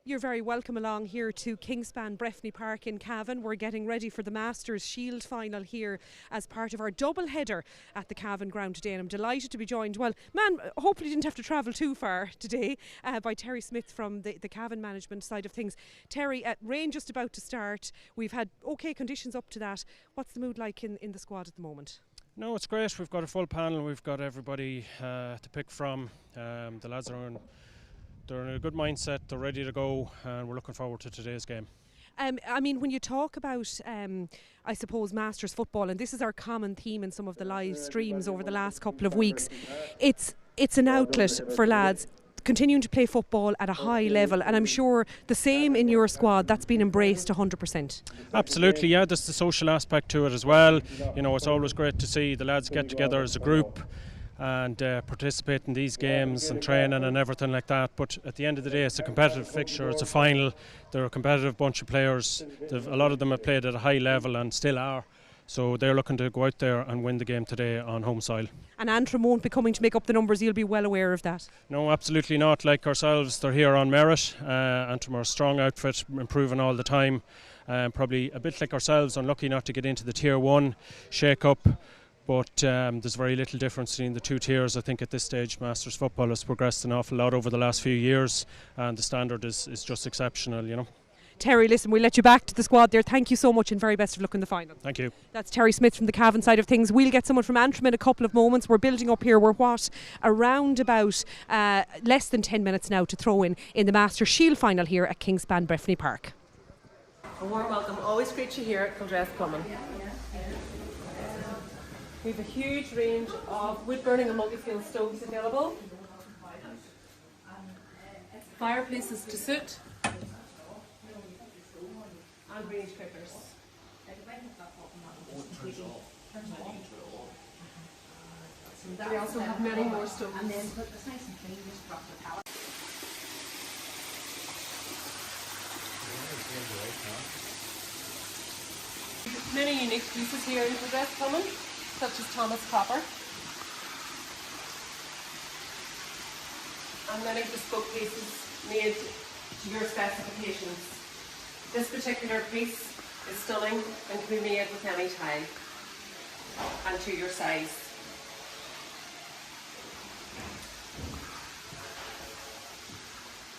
You're very welcome along here to Kingspan Breffni Park in Cavan. We're getting ready for the Masters Shield final here as part of our double header at the Cavan ground today, and I'm delighted to be joined, hopefully didn't have to travel too far today, by Terry Smith from the Cavan management side of things. Terry, rain just about to start. We've had okay conditions up to that. What's the mood like in the squad at the moment? No, it's great. We've got a full panel. We've got everybody to pick from. The lads they're in a good mindset. They're ready to go, and we're looking forward to today's game. When you talk about, I suppose, Masters football, and this is our common theme in some of the live streams over the last couple of weeks, it's an outlet for lads continuing to play football at a high level, and I'm sure the same in your squad. That's been embraced 100%. Absolutely, yeah. There's the social aspect to it as well. You know, it's always great to see the lads get together as a group and participate in these games and training and everything like that. But at the end of the day, it's a competitive fixture. It's a final. They're a competitive bunch of players. A lot of them have played at a high level and still are. So they're looking to go out there and win the game today on home soil. And Antrim won't be coming to make up the numbers. You'll be well aware of that. No, absolutely not. Like ourselves, they're here on merit. Antrim are a strong outfit, improving all the time. Probably a bit like ourselves, unlucky not to get into the Tier 1 shake-up. But there's very little difference between the two tiers. I think at this stage Masters football has progressed an awful lot over the last few years, and the standard is just exceptional, you know. Terry, listen, we'll let you back to the squad there. Thank you so much and very best of luck in the final. Thank you. That's Terry Smith from the Cavan side of things. We'll get someone from Antrim in a couple of moments. We're building up here. We're around about less than 10 minutes now to throw in the Masters Shield final here at Kingspan Breffni Park. A warm welcome. Always greet you here at Cavan. We have a huge range of wood burning and multi-fuel stoves available. Fireplaces to suit. And range cookers. We also have many more stoves. Many unique pieces here in Cavan, such as Thomas copper, and many bespoke pieces made to your specifications. This particular piece is stunning and can be made with any tile and to your size.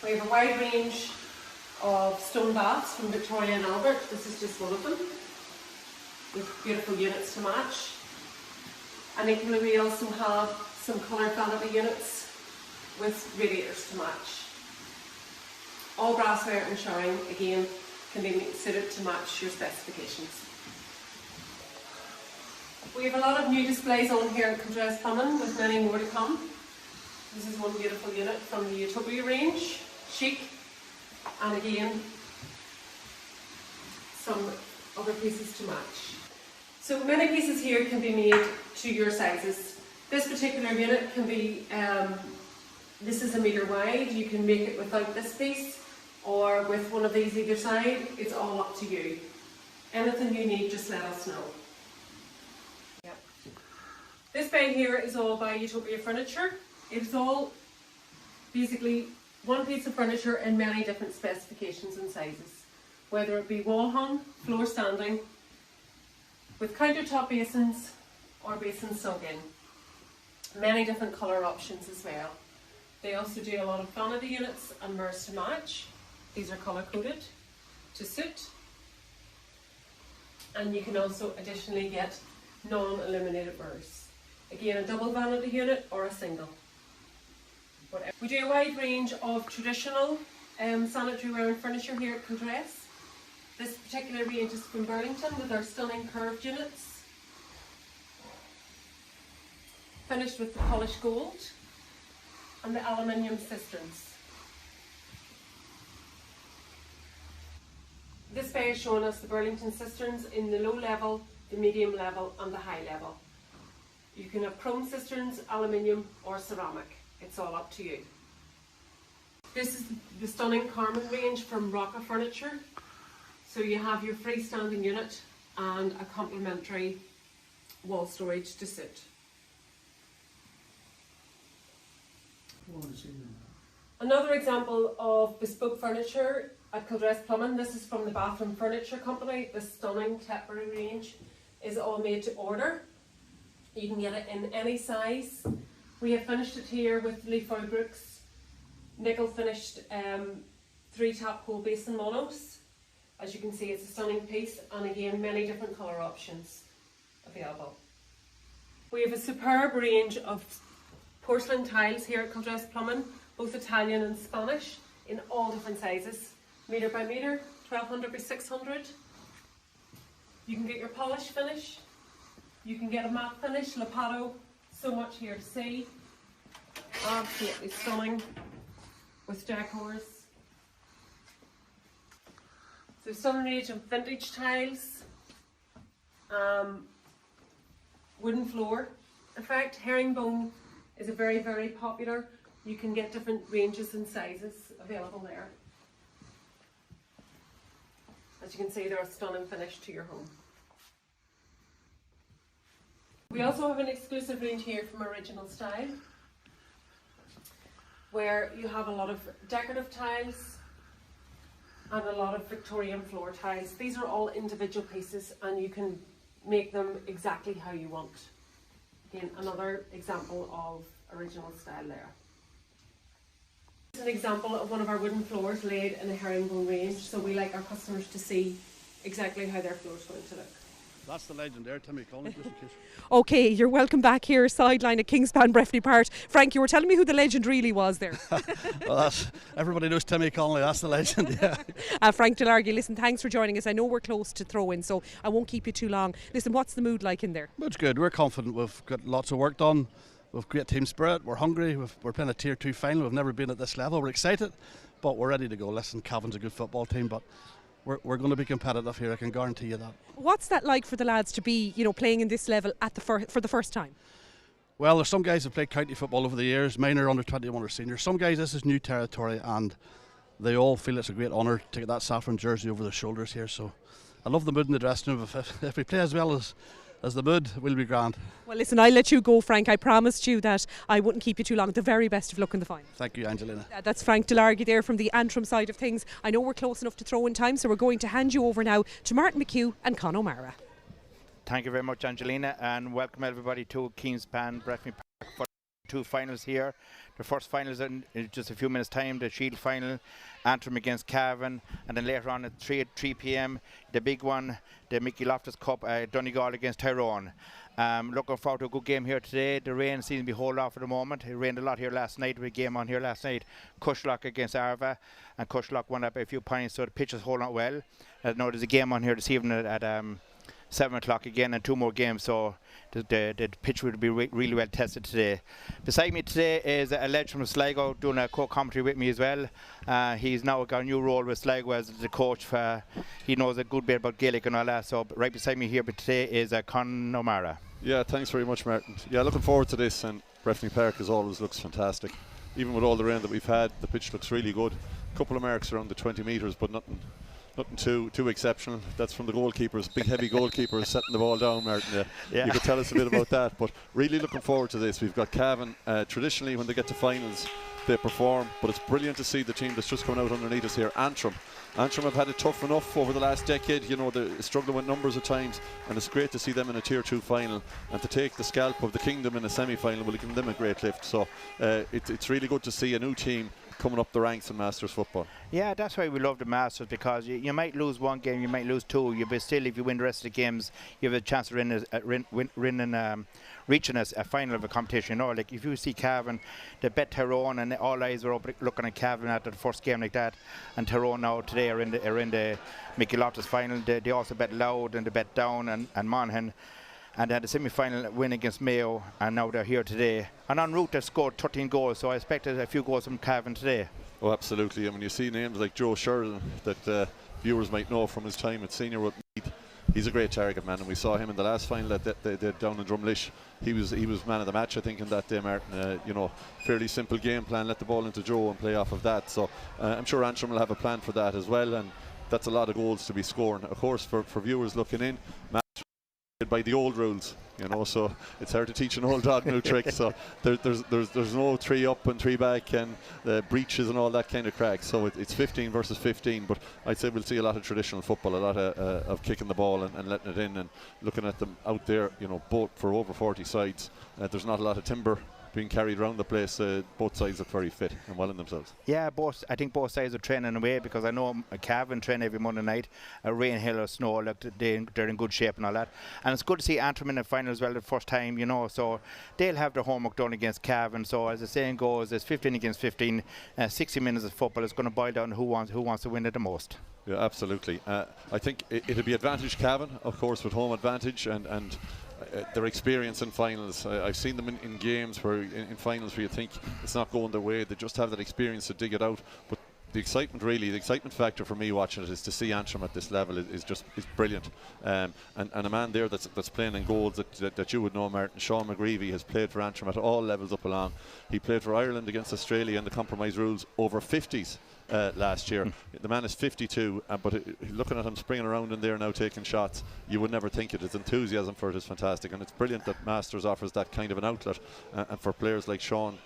We have a wide range of stone baths from Victoria and Albert. This is just one of them, with beautiful units to match. And equally we also have some coloured vanity units with radiators to match. All brassware and showering, again, can be suited to match your specifications. We have a lot of new displays on here at Cavan, with many more to come. This is one beautiful unit from the Utopia range, chic, and again, some other pieces to match. So many pieces here can be made to your sizes. This particular unit can be, this is 1 metre wide. You can make it without this piece or with one of these either side. It's all up to you. Anything you need, just let us know. Yep. This bed here is all by Utopia Furniture. It's all basically one piece of furniture in many different specifications and sizes, whether it be wall hung, floor standing, with countertop basins or basins sunk in. Many different colour options as well. They also do a lot of vanity units and mirrors to match. These are colour coded to suit. And you can also additionally get non-illuminated mirrors. Again, a double vanity unit or a single. Whatever. We do a wide range of traditional sanitary ware and furniture here at Cavan. This particular range is from Burlington with our stunning curved units, finished with the polished gold and the aluminium cisterns. This bay is showing us the Burlington cisterns in the low level, the medium level and the high level. You can have chrome cisterns, aluminium or ceramic. It's all up to you. This is the stunning Carmen range from Rocca Furniture. So you have your freestanding unit and a complementary wall storage to suit. Another example of bespoke furniture at Kildress Plumbing. This is from the Bathroom Furniture Company. This stunning Tetbury range is all made to order. You can get it in any size. We have finished it here with Leafoil Brooks nickel finished 3 top coal basin monos. As you can see, it's a stunning piece, and again many different colour options available. We have a superb range of porcelain tiles here at Kildress Plumbing, both Italian and Spanish, in all different sizes, metre by metre, 1200 by 600. You can get your polish finish, you can get a matte finish, Lepato, so much here to see. Absolutely stunning with decors. So stunning range of vintage tiles, wooden floor. In fact, herringbone is a very, very popular. You can get different ranges and sizes available there. As you can see, they're a stunning finish to your home. We also have an exclusive range here from Original Style, where you have a lot of decorative tiles and a lot of Victorian floor tiles. These are all individual pieces and you can make them exactly how you want. Again, another example of Original Style there. This is an example of one of our wooden floors laid in a herringbone range, so we like our customers to see exactly how their floor is going to look. That's the legend there, Timmy Collins, just in case. Okay, you're welcome back here, sideline at Kingspan, Breffni Park. Frank, you were telling me who the legend really was there. Well, everybody knows Timmy Connolly, that's the legend, yeah. Frank Delargy, listen, thanks for joining us. I know we're close to throw-in, so I won't keep you too long. Listen, what's the mood like in there? It's good, we're confident, we've got lots of work done, we've great team spirit, we're hungry, we're playing a Tier 2 final, we've never been at this level, we're excited, but we're ready to go. Listen, Cavan's a good football team, but we're going to be competitive here, I can guarantee you that. What's that like for the lads to be, playing in this level at for the first time? Well, there's some guys who've played county football over the years, minor, under 21 or senior. Some guys, this is new territory, and they all feel it's a great honour to get that saffron jersey over their shoulders here. So I love the mood in the dressing room. If we play as well as the mood, we'll be grand. Well, listen, I'll let you go, Frank. I promised you that I wouldn't keep you too long. The very best of luck in the final. Thank you, Angelina. That's Frank Delargy there from the Antrim side of things. I know we're close enough to throw in time, so we're going to hand you over now to Martin McHugh and Con O'Mara. Thank you very much, Angelina, and welcome everybody to Kingspan, Breffni Park for 2 finals here. The first final is in just a few minutes' time, the Shield final, Antrim against Cavan, and then later on at 3 p.m, the big one, the Mickey Loftus Cup, Donegal against Tyrone. Looking forward to a good game here today. The rain seems to be hold off at the moment. It rained a lot here last night. We had a game on here last night, Cushlock against Arva, and Cushlock won up by a few points, so the pitch is holding out well. Now there's a game on here this evening at 7 o'clock again, and 2 more games, so the pitch will be really well tested today. Beside me today is a legend from Sligo doing a co-commentary with me as well. He's now got a new role with Sligo as the coach. He knows a good bit about Gaelic and all that, so right beside me here today is Con O'Mara. Yeah, thanks very much, Martin. Yeah, looking forward to this, and Breffni Park as always looks fantastic. Even with all the rain that we've had, the pitch looks really good. A couple of marks around the 20 metres, but nothing too exceptional. That's from the goalkeepers, big heavy goalkeepers setting the ball down, Martin. Yeah. You could tell us a bit about that, but really looking forward to this. We've got Cavan. Traditionally when they get to finals they perform, but it's brilliant to see the team that's just coming out underneath us here, Antrim have had it tough enough over the last decade. They're struggling with numbers at times, and it's great to see them in a Tier 2 final, and to take the scalp of the Kingdom in a semi-final will give them a great lift. So it's really good to see a new team coming up the ranks in Masters football. Yeah, that's why we love the Masters, because you might lose one game, you might lose 2, but still if you win the rest of the games you have a chance of reaching a final of a competition. Like if you see Cavan, they bet Tyrone, and all eyes were up looking at Cavan after the first game like that, and Tyrone now today are in the Mickey Loftus final. They also bet Loud, and they bet Down and Monaghan, and they had a semi-final win against Mayo, and now they're here today. And en route they've scored 13 goals, so I expected a few goals from Cavan today. Oh, absolutely. I mean, you see names like Joe Sheridan that viewers might know from his time at senior with Meath. He's a great target man, and we saw him in the last final that they did down in Drumlish. He was man of the match, I think, in that day, Martin. Fairly simple game plan, let the ball into Joe and play off of that. So I'm sure Antrim will have a plan for that as well, and that's a lot of goals to be scoring. Of course, for viewers looking in, by the old rules, you know, so it's hard to teach an old dog new tricks. So there's no 3 up and 3 back and breaches and all that kind of crack. So it's 15 versus 15, but I'd say we'll see a lot of traditional football, a lot of kicking the ball and letting it in, and looking at them out there, you know, both for over 40 sides. There's not a lot of timber being carried around the place. Both sides look very fit and well in themselves. Yeah, I think both sides are training away, because I know Cavan train every Monday night. Rain, hail or snow, look, they're in good shape and all that. And it's good to see Antrim in the final as well, the first time, you know, so they'll have their homework done against Cavan. So as the saying goes, it's 15 against 15, 60 minutes of football. It's going to boil down to who wants to win it the most. Yeah, absolutely. I think it'll be advantage Cavan, of course, with home advantage and their experience in finals. I've seen them in games where in finals where you think it's not going their way. They just have that experience to dig it out. But the excitement factor for me watching it is to see Antrim at this level is brilliant. And a man there that's playing in goals that you would know, Martin, Sean McGreevy, has played for Antrim at all levels up along. He played for Ireland against Australia in the compromise rules over 50s. Last year. The man is 52, but looking at him springing around in there now taking shots, you would never think it. His enthusiasm for it is fantastic, and it's brilliant that Masters offers that kind of an outlet, and for players like Sean,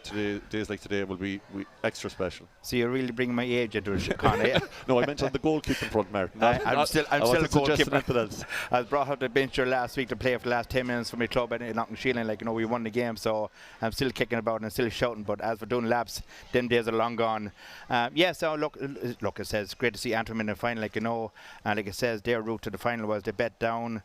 days like today will be extra special. So you're really bringing my age into it, Conor. No, I meant on the goalkeeping front, Martin. I'm still a goalkeeper. Else. I was brought up the bench here last week to play for the last 10 minutes for my club in Knockensheelan. Like, you know, we won the game, so I'm still kicking about and still shouting. But as for doing laps, them days are long gone. So look, it says it's great to see Antrim in the final, like, you know, and like it says, their route to the final was they bet down,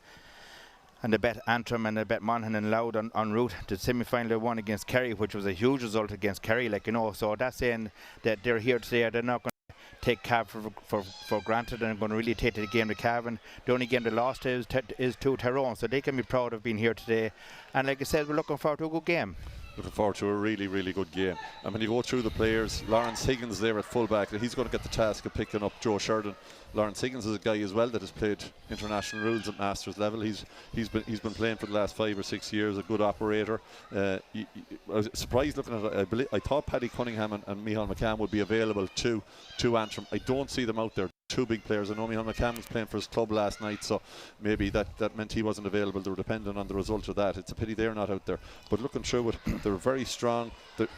and they bet Antrim and they bet Monaghan and Louth en route. The semi-final they won against Kerry, which was a huge result against Kerry, like, you know, so that's saying that they're here today. They're not going to take Cavan for granted, and going to really take the game to Cavan. The only game they lost is to Tyrone, so they can be proud of being here today. And like I said, we're looking forward to a good game. Looking forward to a really, really good game. And when you go through the players, Lawrence Higgins there at fullback, he's going to get the task of picking up Joe Sheridan. Lawrence Higgins is a guy as well that has played international rules at Masters level. He's been playing for the last 5 or 6 years, a good operator. I was surprised looking at it. I thought Paddy Cunningham and Micheál McCann would be available to Antrim. I don't see them out there. 2 big players. I know Micheál McCann was playing for his club last night, so maybe that meant he wasn't available. They were dependent on the result of that. It's a pity they're not out there. But looking through it, they're very strong.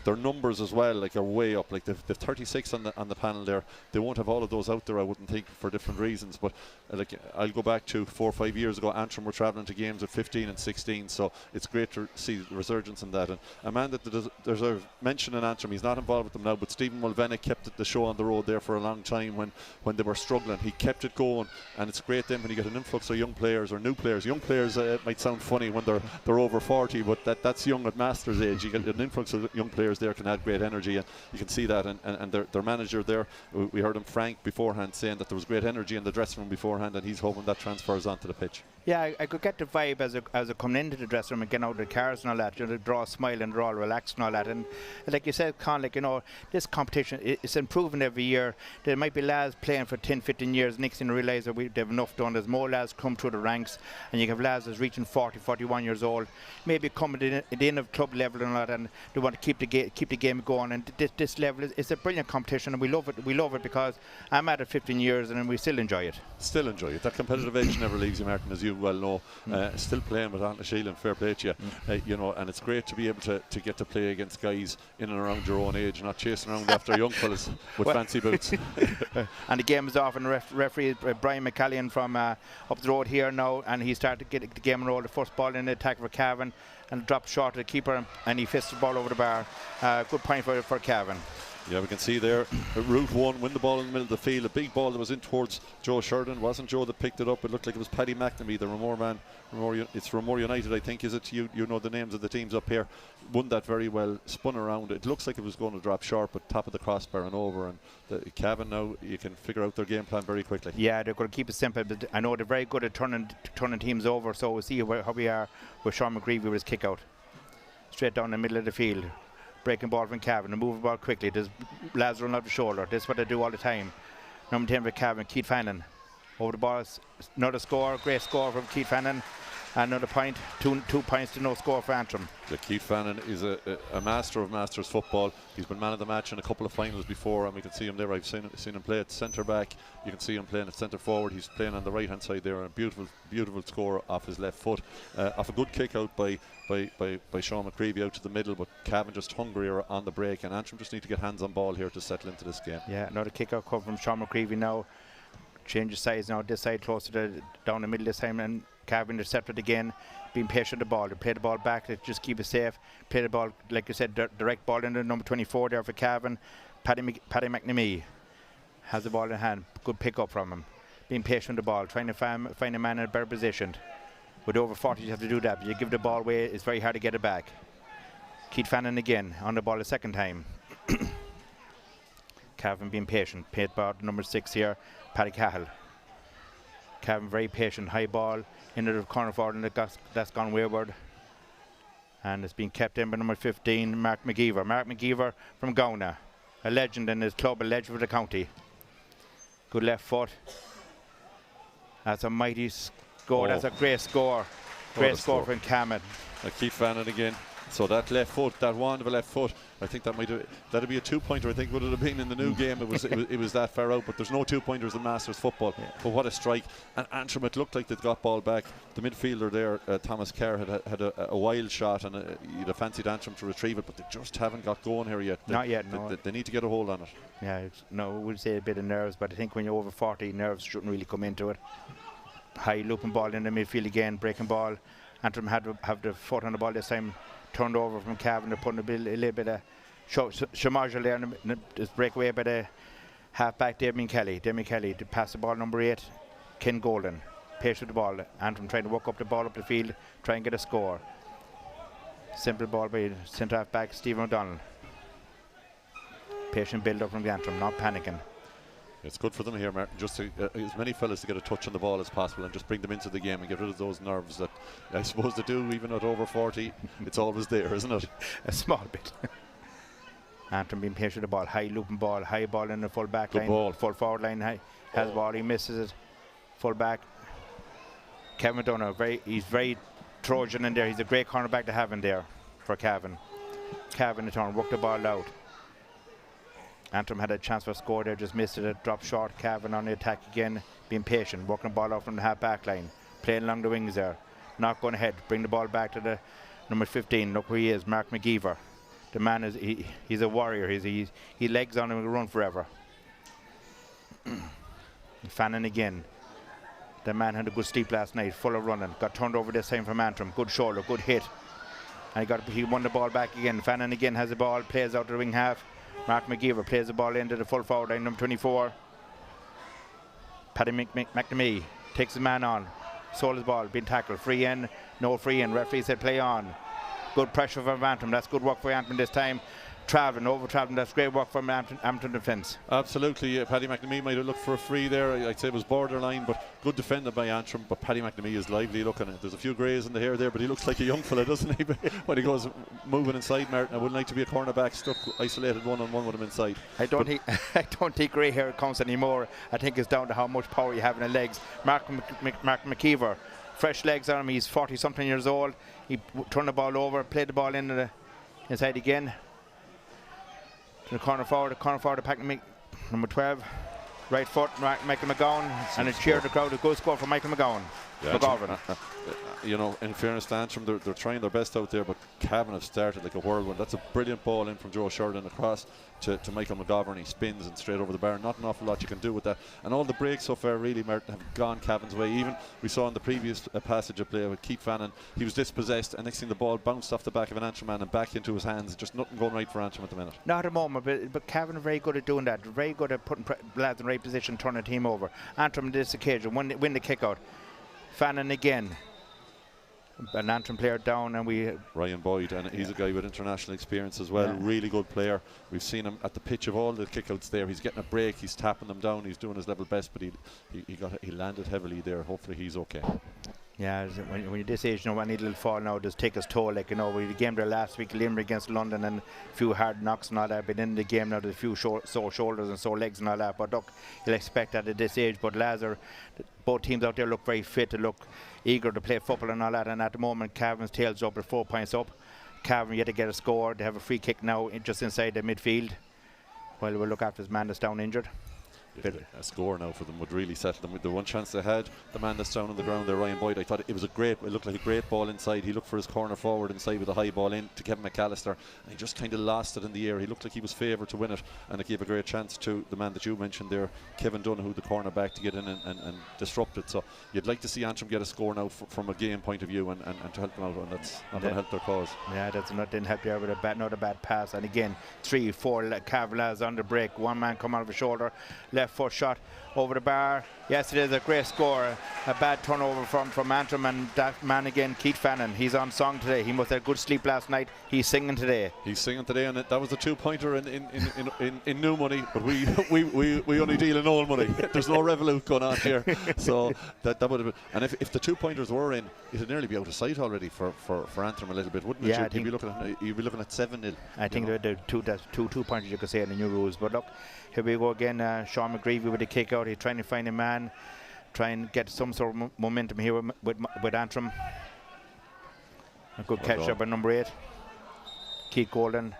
Their numbers as well, like, are way up. Like, they've 36 on the panel there. They won't have all of those out there, I wouldn't think, for different reasons. But like, I'll go back to 4 or 5 years ago. Antrim were travelling to games at 15 and 16, so it's great to see the resurgence in that. And a man that deserves mention in Antrim, he's not involved with them now, but Stephen Mulvennick kept the show on the road there for a long time when they were struggling. He kept it going, and it's great then when you get an influx of young players or new players. Young players might sound funny when they're over 40, but that's young at Masters age. You get an influx of young players there, can add great energy, and you can see that. And their manager there, we heard him, Frank, beforehand saying that there was great energy in the dressing room beforehand, and he's hoping that transfers onto the pitch. Yeah, I could get the vibe as they're coming into the dressing room and getting out of the cars and all that, you know, they draw a smile and they're all relaxed and all that. And like you said, Con, like, you know, this competition it's improving every year. There might be lads playing for 10, 15 years, next thing you realise that they've enough done. There's more lads come through the ranks, and you have lads that's reaching 40, 41 years old, maybe coming at the end of club level and all that, and they want to keep the game going. And this level is a brilliant competition, and we love it. We love it because I'm at it 15 years and we still enjoy it. Still enjoy it. That competitive edge never leaves you, Martin, as you well know. Still playing with Antrim, fair play to you. You know, and it's great to be able to get to play against guys in and around your own age, not chasing around after young fellas with fancy boots. And the game is off, and the referee is Brian McCallion from up the road here now, and he started to get the game roll. The first ball in the attack for Cavan, and dropped short of the keeper, and he fisted the ball over the bar. Good point for Cavan. Yeah, we can see there, Route 1 win the ball in the middle of the field. A big ball that was in towards Joe Sheridan. Wasn't Joe that picked it up. It looked like it was Paddy McNamee, the Ramore man. It's Ramore United, I think, is it? You know the names of the teams up here. Won that very well, spun around. It looks like it was going to drop sharp, but top of the crossbar and over. And the Cavan now, you can figure out their game plan very quickly. Yeah, they're going to keep it simple, but I know they're very good at turning teams over, so we'll see how we are with Sean McGreevy with his kick out. Straight down the middle of the field. Breaking ball from Cavan and moving ball quickly. There's lads running up the shoulder. This is what they do all the time. Number 10 for Cavan, Keith Fannin. Over the ball, another score, great score from Keith Fannin. Another point, two points to no score for Antrim. Yeah, Keith Fannin is a master of masters football. He's been man of the match in a couple of finals before, and we can see him there. I've seen him play at centre back. You can see him playing at centre forward. He's playing on the right hand side there, and a beautiful score off his left foot, off a good kick out by Sean McCreevy out to the middle. But Cavan just hungrier on the break, and Antrim just need to get hands on ball here to settle into this game. Yeah, another kick out come from Sean McCreevy now. Change of size now, this side closer to down the middle this time, and Cavan intercepted again, being patient with the ball. They play the ball back, they just keep it safe. Play the ball, like you said, direct ball into number 24 there for Cavan. Paddy McNamee has the ball in hand. Good pick up from him. Being patient with the ball, trying to find a man in a better position. With over 40, you have to do that. But you give the ball away, it's very hard to get it back. Keith Fannin again on the ball a second time. Cavan being patient. Paid ball number 6 here, Paddy Cahill. Cavan very patient, high ball into the corner forward, and that's gone wayward. And it's been kept in by number 15, Mark McGeever. Mark McGeever from Gowna, a legend in his club, a legend for the county. Good left foot. That's a mighty score. That's a great score. Great score from Cavan. Keith Fannin again. So that left foot, that wand of a left foot, I think that'd be a 2-pointer. I think would it have been in the new game. It was that far out, but there's no 2-pointers in Masters football. Yeah. But what a strike! And Antrim, it looked like they'd got ball back. The midfielder there, Thomas Kerr, had a wild shot, and you'd have fancied Antrim to retrieve it, but they just haven't got going here yet. Not yet. No. They need to get a hold on it. Yeah, we'll say a bit of nerves, but I think when you're over 40, nerves shouldn't really come into it. High looping ball in the midfield again, breaking ball. Antrim have the foot on the ball this time. Turned over from Cavan. They're putting a little bit of Shamaj there, and just breakaway by the half-back Damien Kelly. Damien Kelly to pass the ball number 8, Ken Golden. Patient with the ball. Antrim trying to walk up the ball up the field, try and get a score. Simple ball by centre half-back Stephen O'Donnell. Patient build-up from the Antrim, not panicking. It's good for them here, Martin, just to, as many fellas to get a touch on the ball as possible and just bring them into the game and get rid of those nerves that I suppose they do even at over 40. It's always there, isn't it? A small bit. Antrim being patient with the ball, high looping ball, high ball in the full back line, ball. Full forward line, high, has the ball, he misses it, full back. Kevin McDonough, he's very Trojan in there. He's a great cornerback to have in there for Cavan. Cavan in turn, worked the ball out. Antrim had a chance for a score there, just missed it, dropped short. Cavan on the attack again, being patient, working the ball out from the half-back line, playing along the wings there, not going ahead, bring the ball back to the number 15. Look where he is, Mark McGeever. The man is, he's a warrior. He legs on him and run forever. Fannin again. The man had a good sleep last night, full of running. Got turned over this time from Antrim. Good shoulder, good hit. And he won the ball back again. Fannin again has the ball, plays out the wing half. Mark McGeever plays the ball into the full forward line, number 24. Paddy McNamee takes the man on. Sold his ball, been tackled. Free in, no free in. Referee said play on. Good pressure from Antrim. That's good work for Antrim this time. Over travelling, that's great work from Antrim defence. Absolutely, Paddy McNamee might have looked for a free there. I'd say it was borderline, but good defended by Antrim. But Paddy McNamee is lively looking. There's a few greys in the hair there, but he looks like a young fella, doesn't he? When he goes moving inside, Martin, I wouldn't like to be a cornerback stuck isolated one-on-one with him inside. I don't think grey hair counts anymore. I think it's down to how much power you have in the legs. Mark McKeever, fresh legs on him. He's 40-something years old. He turned the ball over, played the ball into the inside again. To the corner forward to Packney, number 12. Right foot, Michael McGowan, and a cheer the crowd. A good score for Michael McGowan. Yeah, you know, in fairness to Antrim, they're trying their best out there, but Cavan have started like a whirlwind. That's a brilliant ball in from Joe Sheridan across to Michael McGovern. He spins and straight over the bar. Not an awful lot you can do with that. And all the breaks so far, really, Martin, have gone Cavan's way. Even we saw in the previous passage of play with Keith Fannin, he was dispossessed, and next thing the ball bounced off the back of an Antrim man and back into his hands. Just nothing going right for Antrim at the minute. Not at the moment, but Cavan are very good at doing that. Very good at putting lads in the right position, turning the team over. Antrim on this occasion win the kick out. Fannin again. An Antrim player down, and Ryan Boyd, and he's a guy with international experience as well. Really good player. We've seen him at the pitch of all the kickouts there. He's getting a break, he's tapping them down, he's doing his level best, but he landed heavily there. Hopefully he's okay. Yeah, when you're this age, any little fall now does take us toll. Like, we had a game there last week, Limerick against London, and a few hard knocks and all that. But in the game now, there's a few sore shoulders and sore legs and all that. But look, you'll expect that at this age. But lads both teams out there look very fit, they look eager to play football and all that. And at the moment, Cavan's tails up at 4 points up. Cavan yet to get a score. They have a free kick now just inside the midfield. While we'll look after his man that's down injured. A score now for them would really settle them. The one chance they had, the man that's down on the ground there, Ryan Boyd, I thought it looked like a great ball inside. He looked for his corner forward inside with a high ball in to Kevin McAllister, and he just kind of lost it in the air. He looked like he was favoured to win it, and it gave a great chance to the man that you mentioned there, Kevin Donoghue, the corner back, to get in and disrupt it. So you'd like to see Antrim get a score now from a game point of view and to help them out, and that's not going to help their cause. Yeah, didn't help there with another bad pass, and again 3-4 Cavan lads on the break. One man come out of his shoulder, left foot shot over the bar. Yes, it is a great score. A bad turnover from Antrim, and that man again, Keith Fannin, he's on song today. He must have had good sleep last night. He's singing today. And that was a 2-pointer in new money, but we only deal in old money. There's no Revolut going on here, so that would have been. And if the 2-pointers were in, it'd nearly be out of sight already for Antrim a little bit, wouldn't it? Yeah, you'd be looking at 7-0. I think the two pointers you could say in the new rules. But look, here we go again. Sean McGreevy with a kick out. He's trying to find a man, try and get some sort of momentum here with Antrim. A good catch up by number 8, Keith Golden.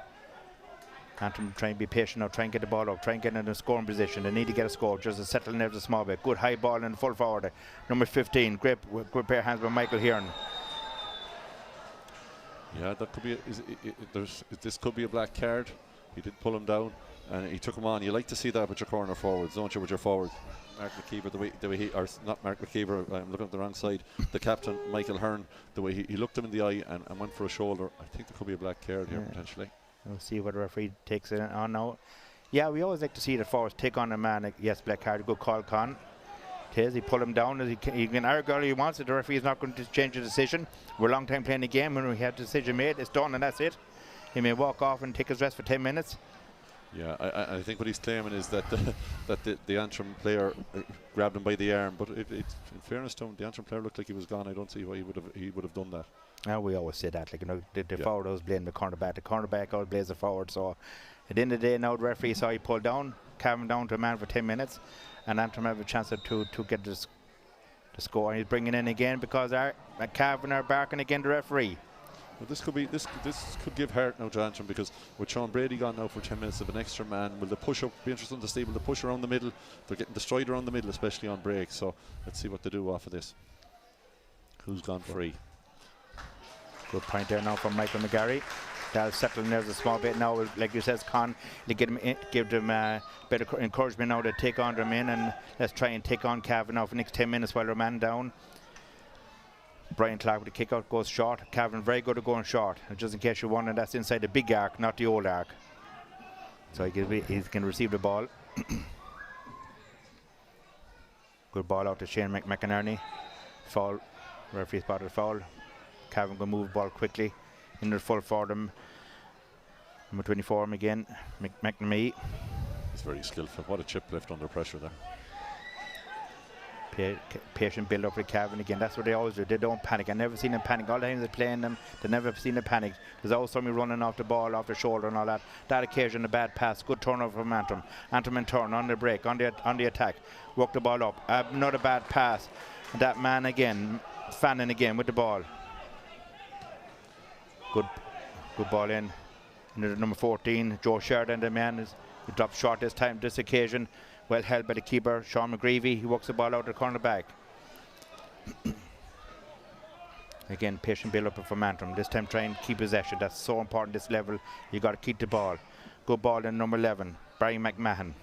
Antrim trying to be patient now, try and get the ball up, try and get in a scoring position. They need to get a score, just to settle in there a small bit. Good high ball in full forward. Number 15, great pair of hands by Michael Hearn. Yeah, that could be. This could be a black card. He did pull him down, and he took him on. You like to see that with your corner forwards, don't you? With your forward, Mark McKeever, the way he, or not Mark McKeever, I'm looking at the wrong side. The captain, Michael Hearn, the way he looked him in the eye and went for a shoulder. I think there could be a black card here potentially. We'll see what the referee takes it on now. Yeah, we always like to see the forwards take on a man. Yes, black card, good call, Con. He pulled him down. He can argue all he wants. The referee is not going to change the decision. We're a long time playing the game. When we have the decision made, it's done and that's it. He may walk off and take his rest for 10 minutes. Yeah, I think what he's claiming is that the Antrim player grabbed him by the arm, but in fairness to him, the Antrim player looked like he was gone. I don't see why he would have done that. We always say that, the forward always blame the cornerback always blames the forward. So at the end of the day, now the referee saw he pulled down, Cavan down to a man for 10 minutes, and Antrim have a chance to get the score. And he's bringing in again because Cavan are barking again the referee. Well, this could give heart now to Antrim, because with Sean Brady gone now for 10 minutes of an extra man, will the push up be interesting to see? Will the push around the middle? They're getting destroyed around the middle, especially on break. So let's see what they do off of this. Who's gone free? Good point there now from Michael McGarry. They'll settle in there a small bit now, like you said, Con. They give them better encouragement now to take on their men, and let's try and take on Cavan now for the next 10 minutes while their man down. Brian Clark with the kick out goes short. Cavan very good at going short. And just in case you're wondering, that's inside the big arc, not the old arc. So he can receive the ball. Good ball out to Shane McInerney. Foul. Referee spotted foul. Cavan can move the ball quickly into the full for them. Number 24 again, McNamee. He's very skillful. What a chip left under pressure there. Patient build up for Cavan again. That's what they always do. They don't panic. I've never seen them panic. All the times they're playing them, they've never seen them panic. There's always somebody running off the ball, off the shoulder and all that. That occasion, a bad pass. Good turnover from Antrim. Antrim in turn, on the break, on the attack. Work the ball up. Another bad pass. And that man again, Fannin again with the ball. Good ball in. Into number 14, Joe Sheridan, the man he dropped short this occasion. Well held by the keeper, Sean McGreevy. He walks the ball out the corner back. Again, patient build-up from Antrim. This time try and keep possession. That's so important this level. You got to keep the ball. Good ball in number 11, Barry McMahon.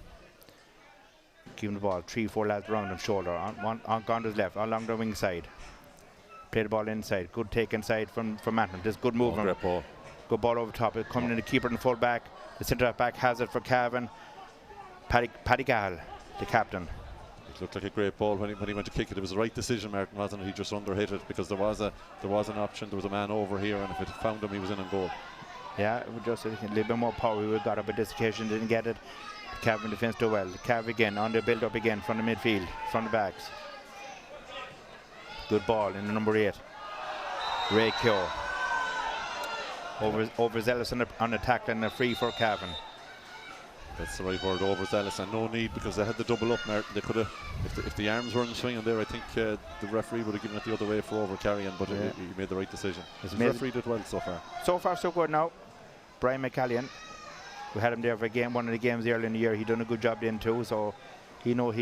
Keeping the ball. 3-4 lads around him, shoulder. On his left, along the wing side. Play the ball inside. Good take inside from Antrim. There's good movement. Great ball. Good ball over top. It's coming in the keeper and the full back. The centre back has it for Cavan. Paddy Gall, the captain. It looked like a great ball when he went to kick it. It was the right decision, Martin, wasn't it? He just underhit it because there was an option. There was a man over here, and if it found him, he was in on goal. Yeah, just a little bit more power we would have got up, but this occasion didn't get it. The Cavan defence do well. Cav again on the build up again from the midfield, from the backs. Good ball in the number 8. Ray Keogh. Overzealous on attack and a free for Cavan. That's the right word, overzealous, and no need, because they had the double up, Martin. They could have, if the arms weren't swinging there, I think the referee would have given it the other way for over carrying, but he made the right decision. The referee did well so far. So far, so good now. Brian McCallion, we had him there for one of the games earlier in the year. He done a good job then too, so he's no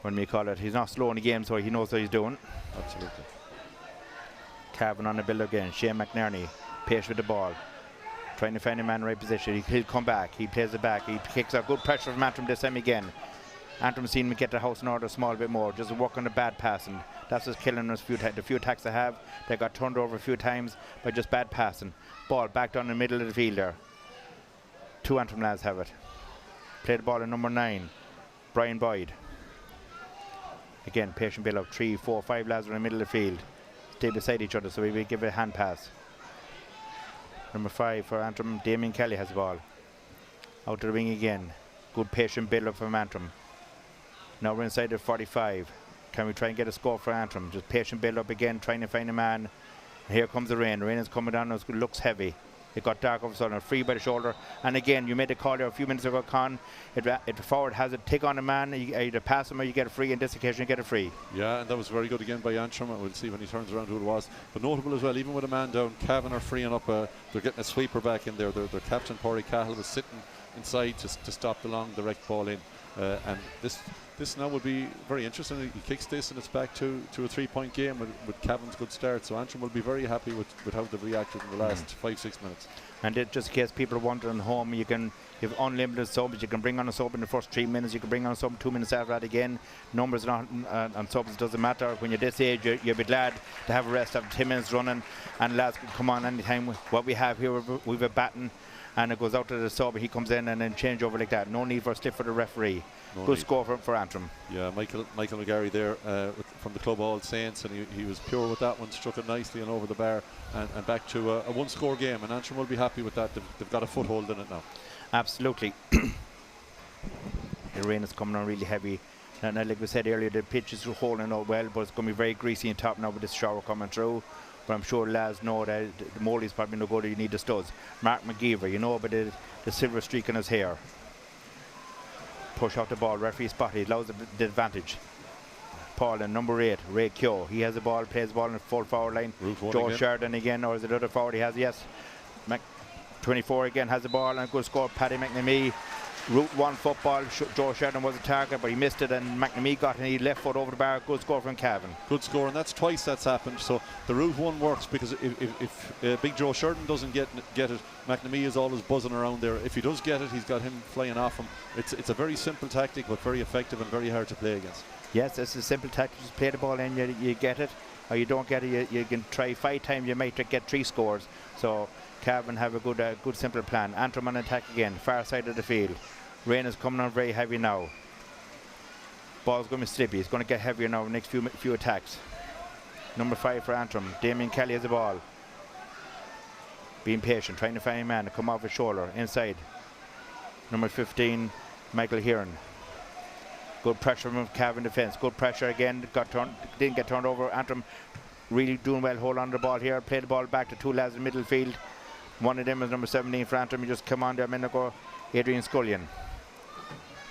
what do you call it? He's not slow in the game, so he knows what he's doing. Absolutely. Cavan on the build again. Shane McNerney, patient with the ball, trying to find a man in the right position. He'll come back. He plays it back. He kicks out. Good pressure from Antrim this time again. Antrim seen him get the house in order a small bit more. Just work on the bad passing. That's what's killing us. The few attacks they have, they got turned over a few times by just bad passing. Ball back down the middle of the field there. 2 Antrim lads have it. Play the ball in number 9, Brian Boyd. Again, patient build up. 3, 4, 5 lads in the middle of the field. Stay beside each other, so we will give it a hand pass. Number 5 for Antrim, Damien Kelly has the ball. Out to the wing again. Good patient build up from Antrim. Now we're inside the 45. Can we try and get a score for Antrim? Just patient build up again, trying to find a man. And here comes the rain. The rain is coming down, it looks heavy. It got dark all of a sudden, free by the shoulder. And again, you made a call there a few minutes ago, Con. If forward has it, take on a man, you either pass him or you get a free. In this occasion, you get a free. Yeah, and that was very good again by Antrim. We'll see when he turns around who it was. But notable as well, even with a man down, Cavan are freeing up. They're getting a sweeper back in there. Their captain, Pori Cahill, was sitting inside to stop the long direct ball in. And this now would be very interesting. He kicks this and it's back to a 3-point game with Cavan's good start. So Antrim will be very happy with how they've reacted in the last 5-6 minutes. And just in case people are wondering home, you have unlimited subs. You can bring on a sub in the first 3 minutes. You can bring on a sub 2 minutes after that again. Numbers not on subs doesn't matter. When you're this age, you'll be glad to have a rest after 10 minutes running. And lads can come on anytime. What we have here, we've a baton. And it goes out to the sub, he comes in and then change over like that. No need for a slip for the referee. Good score for Antrim. Yeah, Michael McGarry there from the club All Saints, and he was pure with that one, struck it nicely and over the bar, and back to a one-score game, and Antrim will be happy with that. They've got a foothold in it now. Absolutely. The rain is coming on really heavy. And like we said earlier, the pitch is holding out well, but it's going to be very greasy on top now with this shower coming through. But I'm sure lads know that the Moley's probably no good, you need the studs. Mark McGeever, you know about the silver streak in his hair. Push out the ball, referee spot, he allows the advantage. Paul in number 8, Ray Keogh, he has the ball, plays the ball in the full forward line. Joe Sheridan again, or is it other forward he has? Yes. 24 again has the ball, and good score, Paddy McNamee. Route 1 football, Joe Sheridan was a target, but he missed it, and McNamee got it, he left foot over the bar. Good score from Cavan. Good score, and that's twice that's happened. So the Route 1 works, because if Big Joe Sheridan doesn't get it, McNamee is always buzzing around there. If he does get it, he's got him flying off him. It's a very simple tactic, but very effective and very hard to play against. Yes, it's a simple tactic. Just play the ball in, you get it, or you don't get it, you can try 5 times, you might get 3 scores. So Cavan have a good simple plan. Antrim on attack again, far side of the field. Rain is coming on very heavy now. Ball's going to be slippy. It's going to get heavier now in the next few attacks. Number 5 for Antrim. Damien Kelly has the ball. Being patient, trying to find a man to come off his shoulder. Inside. Number 15, Michael Heron. Good pressure from Cavan defence. Good pressure again. Didn't get turned over. Antrim really doing well. Hold on to the ball here. Play the ball back to 2 lads in the middle field. One of them is number 17 for Antrim. He just come on there a minute ago. Adrian Scullion.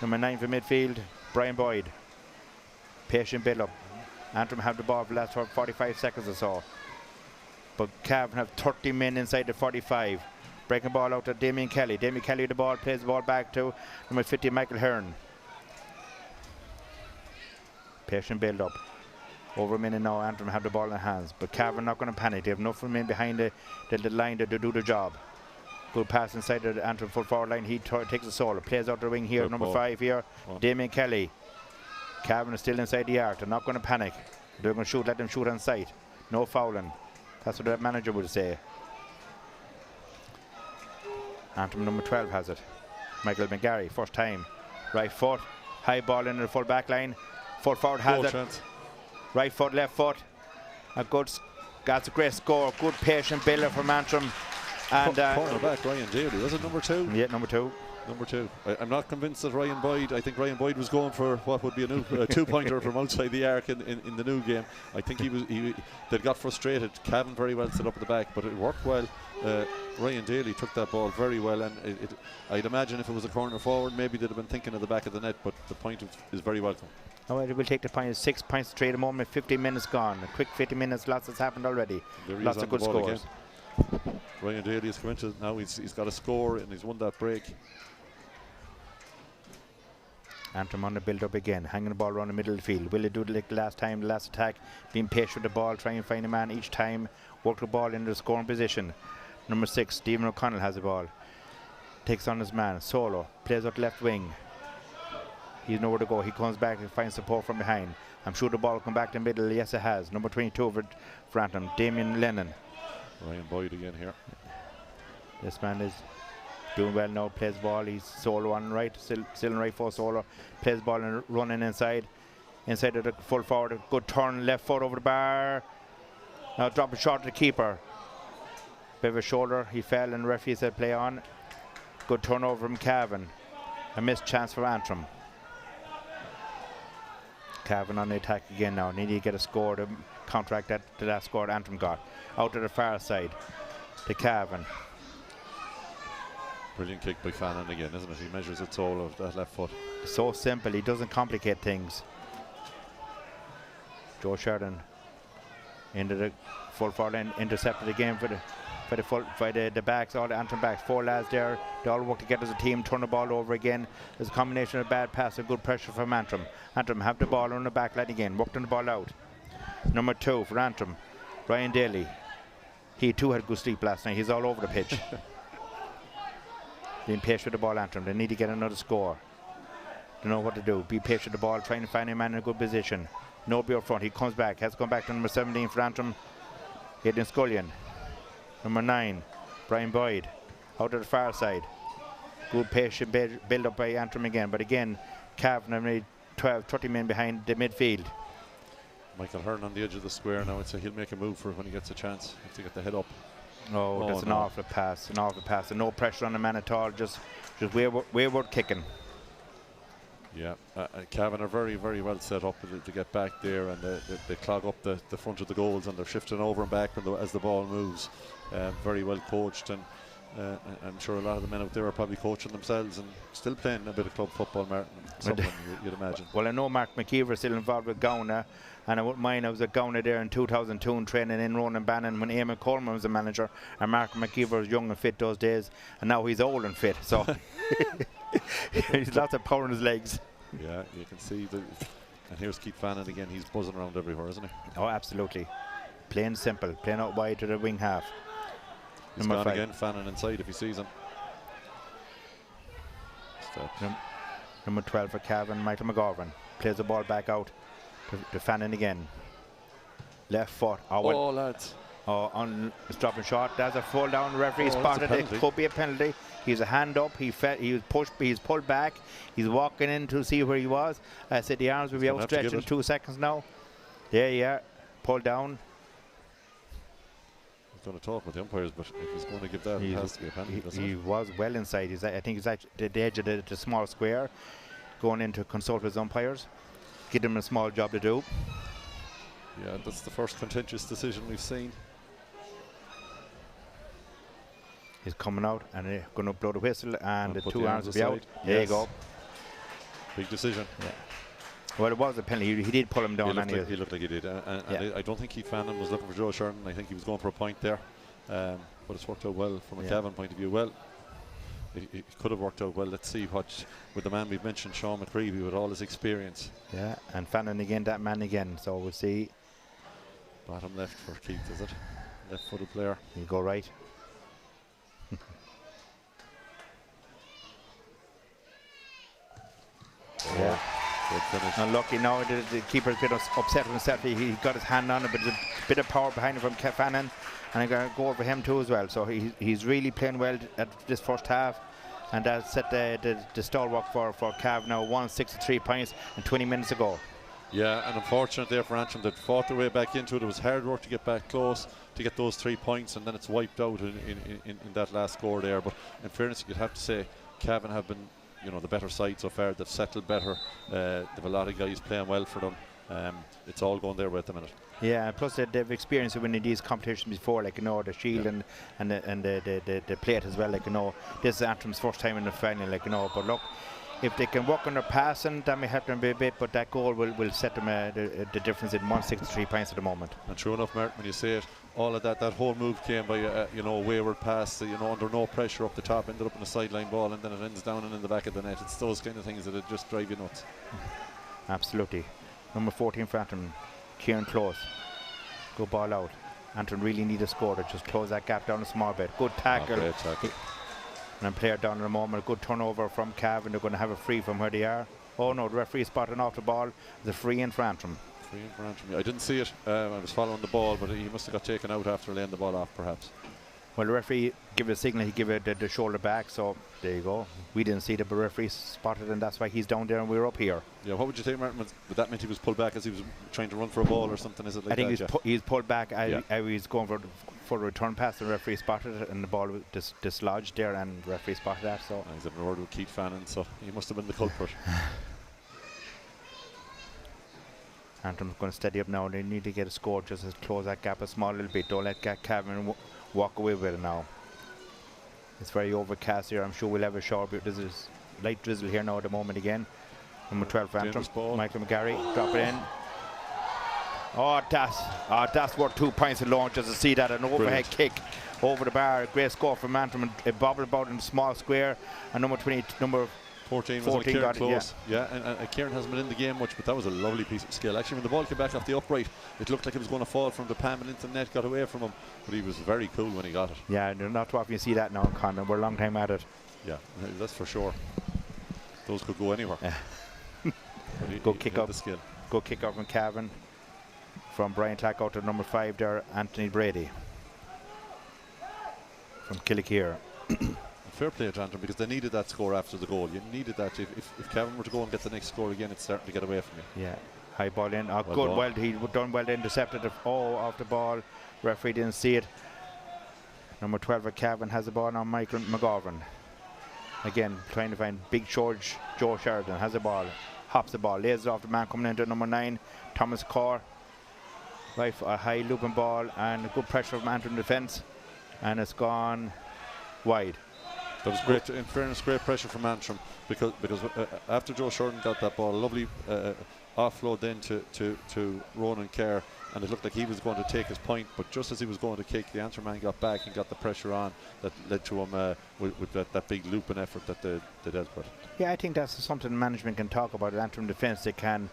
Number 9 for midfield, Brian Boyd. Patient build up. Antrim have the ball for the last 45 seconds or so. But Cavan have 30 men inside the 45. Breaking the ball out to Damien Kelly. Damien Kelly with the ball, plays the ball back to number 50, Michael Hearn. Patient build up. Over a minute now, Antrim have the ball in their hands. But Cavan not going to panic. They have enough men behind the line to do the job. Good pass inside the Antrim full forward line. He takes a solo, plays out the wing here. Number 5 here, Damien Kelly. Cavan is still inside the arc. They're not going to panic. They're going to shoot, let them shoot on sight. No fouling. That's what the manager would say. Antrim number 12 has it. Michael McGarry, first time. Right foot, high ball into the full back line. Full forward has it. Chance. Right foot, left foot. That's a great score. Good patient builder from Antrim. And cornerback Ryan Daly, was it number 2? Yeah, number 2. Number 2. I'm not convinced that Ryan Boyd. I think Ryan Boyd was going for what would be a new 2-pointer from outside the arc in the new game. I think they got frustrated. Cavan very well set up at the back, but it worked well. Ryan Daly took that ball very well, and I'd imagine if it was a corner forward, maybe they'd have been thinking of the back of the net, but the point is very welcome. However, we'll take the point. 6 points straight at the moment. 15 minutes gone. A quick 50 minutes. Lots has happened already. Lots of good scores. Again. Ryan Daly has come into now. He's got a score and he's won that break. Antrim on the build up again, hanging the ball around the middle of the field. Will they do it like the last time, the last attack? Being patient with the ball, try and find a man each time. Work the ball into the scoring position. Number 6, Stephen O'Connell has the ball. Takes on his man, solo, plays out left wing. He's nowhere to go. He comes back and finds support from behind. I'm sure the ball will come back to the middle. Yes, it has. Number 22 for Antrim, Damien Lennon. Ryan Boyd again here. This man is doing well now, plays ball, he's solo on right, still in right for solo, plays ball and running inside of the full forward, a good turn, left foot over the bar, now drop a shot to the keeper, bit of a shoulder, he fell and the referee said play on. Good turnover from Cavan, a missed chance for Antrim. Cavan on the attack again now, need to get a score to counteract the last score Antrim got. Out to the far side to Cavan. Brilliant kick by Fannin again, isn't it? He measures it all of that left foot. So simple, he doesn't complicate things. Joe Sheridan into the full forward, intercepted again for the backs, all the Antrim backs. 4 lads there, they all work together as a team, turn the ball over again. There's a combination of bad pass and good pressure from Antrim. Antrim have the ball on the back line again, working the ball out. Number 2 for Antrim, Ryan Daly. He too had good sleep last night, he's all over the pitch. Being patient with the ball, Antrim. They need to get another score. They know what to do. Be patient with the ball, trying to find a man in a good position. Nobody up front. He comes back. Has come back to number 17 for Antrim, Aidan Scullion. Number 9, Brian Boyd. Out to the far side. Good patient build up by Antrim again. But again, Cavan have made 30 men behind the midfield. Michael Hearn on the edge of the square now. I'd say he'll make a move for it when he gets a chance. Have to get the head up. Oh, that's an awful pass, and no pressure on the man at all, just wayward kicking. Yeah, Cavan are very, very well set up to get back there, and they clog up the front of the goals, and they're shifting over and back as the ball moves. Very well coached, and I'm sure a lot of the men out there are probably coaching themselves and still playing a bit of club football, Martin. You'd imagine. Well, I know Mark McKeever is still involved with Gowna, and I wouldn't mind. I was at Gowna there in 2002 and training in Ronan Bannon when Eamon Coleman was the manager, and Mark McKeever was young and fit those days, and now he's old and fit, so he's lots of power in his legs. Yeah, you can see and here's Keith Fannin again. He's buzzing around everywhere, isn't he? Oh, absolutely. Plain simple, playing out wide to the wing half. He's gone again, Fannin inside if he sees him. Number 12 for Cavan, Michael McGovern. Plays the ball back out to Fannin again. Left foot. Oh, lads. On stopping shot. That's a fall down. The referee spotted it. Could be a penalty. He's a hand up. He was pushed. He's pulled back. He's walking in to see where he was. I said the arms will be outstretched in 2 seconds now. Yeah. Pulled down. Going to talk with the umpires, but if he's going to give that, it has to be a penalty. He was well inside. I think he's at the edge of the small square, going in to consult with his umpires, give them a small job to do. Yeah, that's the first contentious decision we've seen. He's coming out and they're going to blow the whistle, and the 2 arms will be out. There you go. Big decision. Yeah. Well, it was a penalty. He did pull him down. He looked like he did. And I don't think Keith Fannin was looking for Joe Sheridan. I think he was going for a point there. But it's worked out well from a Cavan point of view. Well, it could have worked out well. Let's see what, with the man we've mentioned, Sean McCreevy, with all his experience. Yeah, and Fannin again, that man again. So we'll see. Bottom left for Keith, is it? Left-footed player. You go right. Yeah. Good finish. Unlucky now, the keeper's a bit upset with himself. He got his hand on it, but there's a bit of power behind him from Fannin, and I'm going to go over him too as well. So he's really playing well at this first half, and that set the stalwart for Cav now. 163 points and 20 minutes ago. Yeah, and unfortunate there for Antrim. They fought their way back into it. It was hard work to get back close to get those 3 points, and then it's wiped out in that last score there. But in fairness, you'd have to say Cavan have been, the better side so far. They've settled better. They've a lot of guys playing well for them. It's all going their way at the minute. Yeah, plus they've experienced winning these competitions before, the Shield and the plate as well. This is Antrim's first time in the final, But look, if they can work on their passing, that may help them a bit. But that goal will set them the difference in 163 points at the moment. And true enough, Martin, when you say it, all of that whole move came by a wayward pass, under no pressure up the top, ended up in a sideline ball, and then it ends down and in the back of the net. It's those kind of things that just drive you nuts. Absolutely. Number 14 for Antrim, Kieran Close. Good ball out. Antrim really need a score to just close that gap down a small bit. Good tackle. Great tackle. And player down in a moment. Good turnover from Cavan. They're going to have a free from where they are. Oh no, the referee spotting off the ball. The free in for Antrim. Free in for Antrim. I didn't see it. I was following the ball, but he must have got taken out after laying the ball off, perhaps. Well, the referee give it a signal. He give it the shoulder back. So there you go. We didn't see it, but the referee spotted, and that's why he's down there and we're up here. Yeah. What would you think, Martin? Would that meant he was pulled back as he was trying to run for a ball or something? Is it like I think that? he's pulled back. He's going for the return pass. The referee spotted it, and the ball was dislodged there, and the referee spotted that. So he's having a word with Keith Fannin, so he must have been the culprit. Antrim's going to steady up now. They need to get a score just to close that gap a small little bit. Don't let Cavan walk away with it now. It's very overcast here. I'm sure we'll have a shower, but there's a light drizzle here now at the moment again. Number 12 for Antrim, Michael McGarry, drop it in. Oh, that's worth 2 points alone just to see that. An overhead kick over the bar. Great score from Antrim. It bobbled about in the small square. And number 14 was Kieran got Close. And Kieran hasn't been in the game much, but that was a lovely piece of skill. Actually, when the ball came back off the upright, it looked like it was going to fall from the palm and into the net, got away from him, but he was very cool when he got it. Yeah, not too often you see that now, Conor. We're a long time at it. Yeah, that's for sure. Those could go anywhere. Good kick up. Good kick up from Cavan. From Brian Tack out to number 5 there, Anthony Brady. From Killickere. Fair play to Antrim, because they needed that score after the goal. You needed that. If Cavan were to go and get the next score again, it's starting to get away from you. Yeah, high ball in. Well, he done well to intercept it. Off the ball. Referee didn't see it. Number 12 for Cavan has the ball now. Michael McGovern. Again, trying to find big George Joe Sheridan has the ball. Hops the ball. Lays it off the man coming into number 9, Thomas Corr. Right, a high looping ball and a good pressure from Antrim defence. And it's gone wide. That was great. In fairness, great pressure from Antrim, because after Joe Sheridan got that ball, a lovely offload then to Ronan Kerr, and it looked like he was going to take his point, but just as he was going to kick, the Antrim man got back and got the pressure on that led to him with that big looping effort that they dealt with. Yeah, I think that's something management can talk about. Antrim defence, they can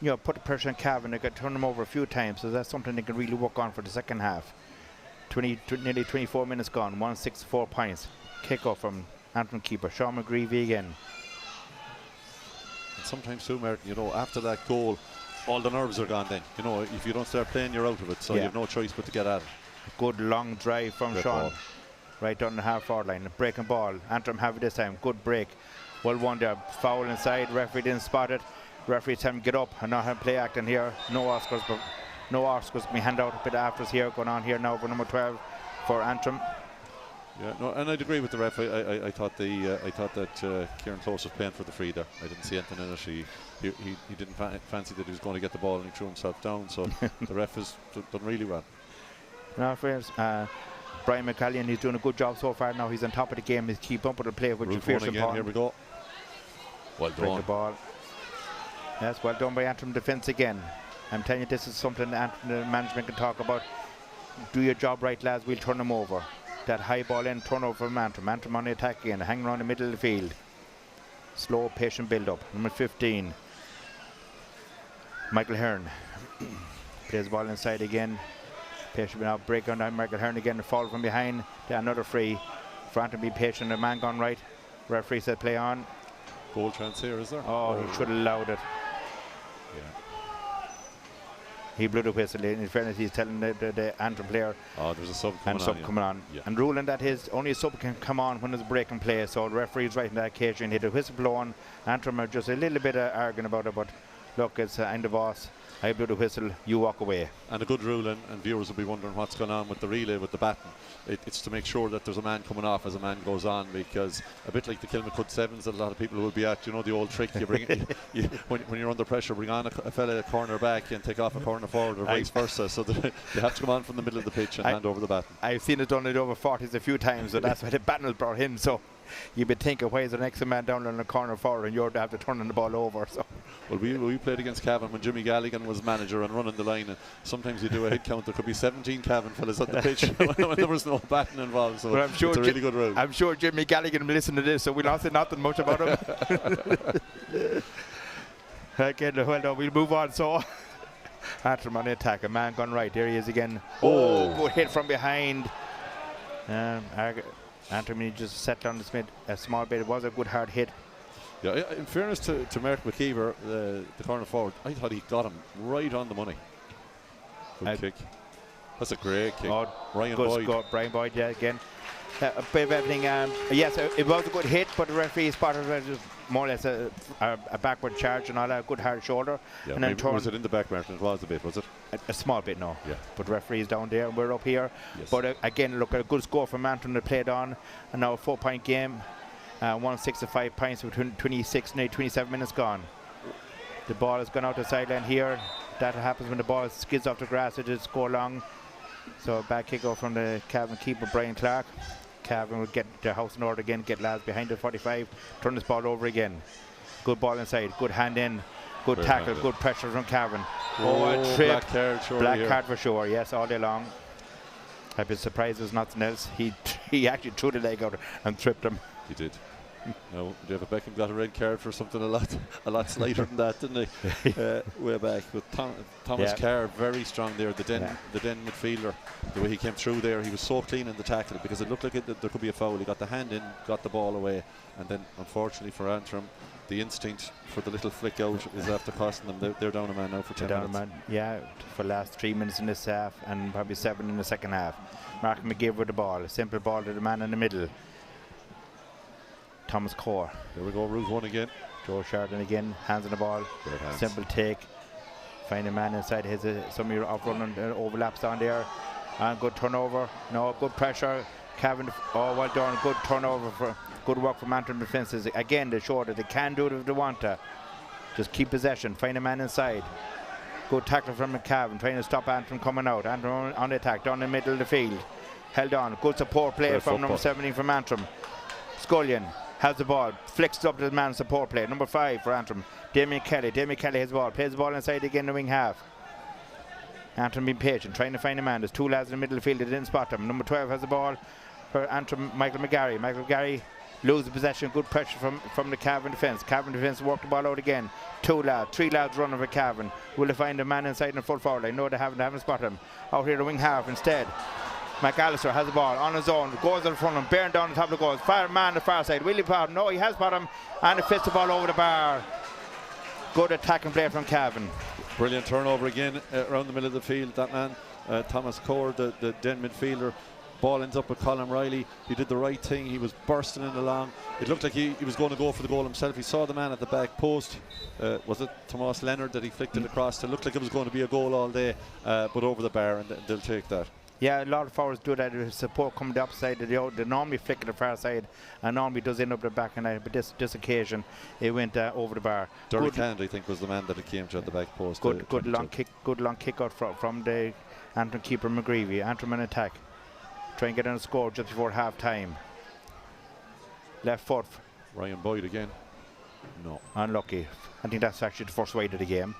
put the pressure on Cavan. They can turn them over a few times, so that's something they can really work on for the second half. Nearly 24 minutes gone, 164 points. Kick off from Antrim keeper Sean McGreevy again. And sometimes too, Martin, after that goal, all the nerves are gone then. If you don't start playing, you're out of it, so you have no choice but to get at it. Good long drive from Sean. Ball. Right down the half-forward line. A breaking ball. Antrim have it this time. Good break. Well won there. Foul inside. Referee didn't spot it. Referee tell him get up and not have play acting here. No Oscars, but no Oscars. We hand out a bit of afters here. Going on here now for number 12 for Antrim. Yeah, no, and I'd agree with the ref. I thought that Kieran Close was playing for the free there. I didn't see anything in it. He didn't fancy that he was going to get the ball, and he threw himself down. So the ref has done really well. Now, friends, Brian McCallion, he's doing a good job so far. Now he's on top of the game. He's keep up with the play, which is fierce important. Here we go. Well done. The ball. Yes, well done by Antrim defence again. I'm telling you, this is something that Antrim management can talk about. Do your job right, lads. We'll turn them over. That high ball in, turnover from Antrim. Antrim on the attack again, hanging around the middle of the field. Slow, patient build-up. Number 15, Michael Hearn. Plays the ball inside again. Patient now, break on down Michael Hearn again, fall from behind. Another free. For Antrim, be patient, the man gone right. Referee said play on. Goal chance here, is there? Oh, he should have allowed it. Yeah. He blew the whistle. In fairness, he's telling the Antrim player. Oh, there's a sub coming on. Yeah. And ruling that only a sub can come on when there's a break in play. So the referee's right in that occasion. He had a whistle blown. Antrim are just a little bit arguing about it, but look, it's the end of us. I blew the whistle, you walk away. And a good rule, and viewers will be wondering what's going on with the relay with the baton. It's to make sure that there's a man coming off as a man goes on, because a bit like the Kilmacud Sevens that a lot of people will be at, you know, the old trick, you bring it, when you're under pressure, bring on a fella corner back and take off a corner forward, or vice versa, so that you have to come on from the middle of the pitch and hand over the baton. I've seen it done it over 40s a few times, so that's why the baton was brought in. So you'd be thinking, why is the next man down on the corner forward and you're to have to turn the ball over? So. Well, we played against Cavan when Jimmy Galligan was manager and running the line, and sometimes you do a hit count, there could be 17 Cavan fellas on the pitch when there was no baton involved, so I'm sure it's a really good rule. I'm sure Jimmy Galligan will listen to this, so we'll not say nothing much about him. Again, well done, we'll move on. So Antrim on the attack, a man gone right, there he is again. Oh, good hit from behind. Antrim, he just set down a small bit. It was a good hard hit. Yeah, in fairness to Mark McKeever, the corner forward, I thought he got him right on the money. Good kick. That's a great kick. Ryan Boyd. Score. Brian Boyd, yeah, again. A bit of everything. Yes, it was a good hit, but the referee spotted it as more or less a backward charge and all that, a good hard shoulder. Yeah, and then was it in the back, Martin? It was a bit, was it? A small bit, no. Yeah. But referee's down there, and we're up here. Yes. But again, look, a good score from Antrim that played on. And now a 4-point game. 165 points with 27 minutes gone. The ball has gone out the sideline here. That happens when the ball skids off the grass. It just score long. So a back kick out from the Cavan keeper, Brian Clark. Cavan will get their house in order again, get lads behind the 45, turn this ball over again. Good ball inside, good hand in, good tackle, good pressure from Cavan. A trip. Black card for sure, yes, all day long. I'd be surprised there's nothing else. He actually threw the leg out and tripped him. He did. No, David Beckham got a red card for something a lot slighter than that, didn't he? Way back. With Thomas Carr, very strong there. The Den midfielder, the way he came through there, he was so clean in the tackle because it looked like there could be a foul. He got the hand in, got the ball away, and then unfortunately for Antrim, the instinct for the little flick out is after costing them. They're down a man now for 10 minutes. Yeah, for the last 3 minutes in this half and probably 7 in the second half. Mark McGill with the ball, a simple ball to the man in the middle. Thomas Core. There we go, Route 1 again. Joe Sheridan again, hands on the ball. Simple take. Find a man inside his, some of your outrunning overlaps down there. And good turnover. No, good pressure. Cavan, well done. Good turnover, for good work from Antrim defences. Again, they showed that they can do it if they want to. Just keep possession. Find a man inside. Good tackle from Cavan, trying to stop Antrim coming out. Antrim on the attack, down the middle of the field. Held on. Good support play from number 17 from Antrim. Scullion has the ball, flicks up to the man support play. Number 5 for Antrim, Damien Kelly. Damien Kelly has the ball, plays the ball inside again, the wing half. Antrim being patient, trying to find a man. There's 2 lads in the middle of the field that didn't spot him. Number 12 has the ball for Antrim, Michael McGarry. Michael McGarry loses possession, good pressure from the Cavan defence. Cavan defence work the ball out again. 3 lads running for Cavan. Will they find a man inside in the full forward line? No, they haven't spotted him. Out here the wing half instead. McAllister has the ball on his own, goes in front of him, bearing down the top of the goals. Fire man on the far side. Will he put him? No, he has put him, and it fits the ball over the bar. Good attacking play from Cavan. Brilliant turnover again around the middle of the field. That man, Thomas Core, the Den midfielder. Ball ends up with Colin Riley. He did the right thing. He was bursting in along. It looked like he was going to go for the goal himself. He saw the man at the back post. Was it Tomas Leonard that he flicked it across? It looked like it was going to be a goal all day, but over the bar, and they'll take that. Yeah, a lot of forwards do that. With support coming the upside, they normally flick to the far side, and normally does end up the back. And but this occasion, it went over the bar. Derek Hand, I think, was the man that it came to at the back post. Good long kick out from the Antrim keeper McGreevy. Antrim in attack, try and get on a score just before half time. Left foot. Ryan Boyd again. No. Unlucky. I think that's actually the first wide of the game.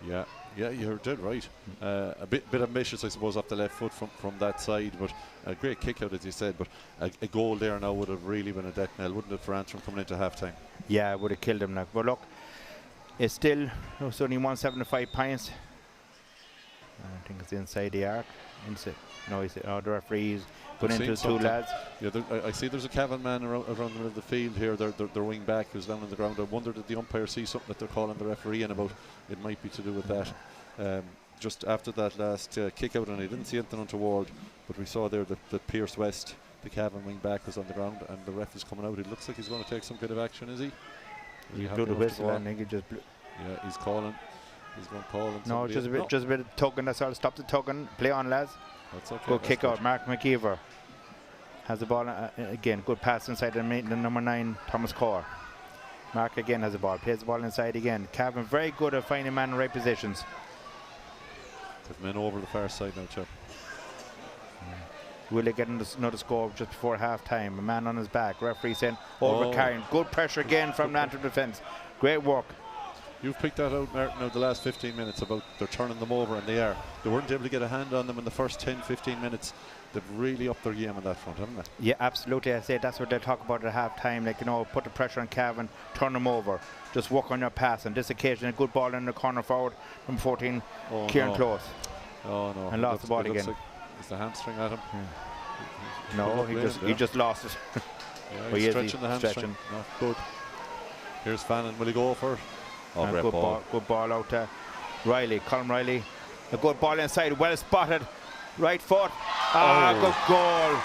Yeah. Yeah, you're dead right. A bit ambitious, I suppose, off the left foot from that side, but a great kick out, as you said. But a goal there now would have really been a death knell, wouldn't it, for Antrim coming into half time? Yeah, it would have killed him now. But look, it's still it's only 175 points. I think it's inside the arc. No, the referee's going into the 2 lads. Yeah, I see there's a Cavan man around the middle of the field here. Their wing back who's down on the ground. I wonder did the umpire see something that they're calling the referee in about. It might be to do with that. Just after that last kick out, and I didn't see anything untoward, but we saw there that Pierce West, the Cavan wing back, was on the ground, and the ref is coming out. It looks like he's going to take some kind of action, is he? He blew the whistle. I think he just blew. Yeah, he's calling. He's going to call. No, just a bit of tugging. That's all. Stop the tugging. Play on, lads. That's okay. Good kick out. Mark McGeever has the ball again. Good pass inside the number 9, Thomas Corr. Mark again has the ball. Plays the ball inside again. Cavan very good at finding man in the right positions. They've men over the far side now, Chip. Will they get another score just before half time? A man on his back. Referee saying over carrying. Good pressure again from the Antrim defence. Great work. You've picked that out, Martin, now the last 15 minutes about they're turning them over, and they are. They weren't able to get a hand on them in the first 10-15 minutes. They've really upped their game on that front, haven't they? Yeah, absolutely. I say that's what they talk about at half time. Like, you know, put the pressure on Cavan, turn them over. Just work on your pass. On this occasion, a good ball in the corner forward, number 14, Kieran Close. Oh no. And lost the ball again. Like, is the hamstring at him? No, he just lost it. Yeah, he's stretching the hamstring. No, good. Here's Fannin. Will he go for it? Oh, great ball. Good ball out to Riley, Colin Riley. A good ball inside, well spotted. Right foot. Good goal.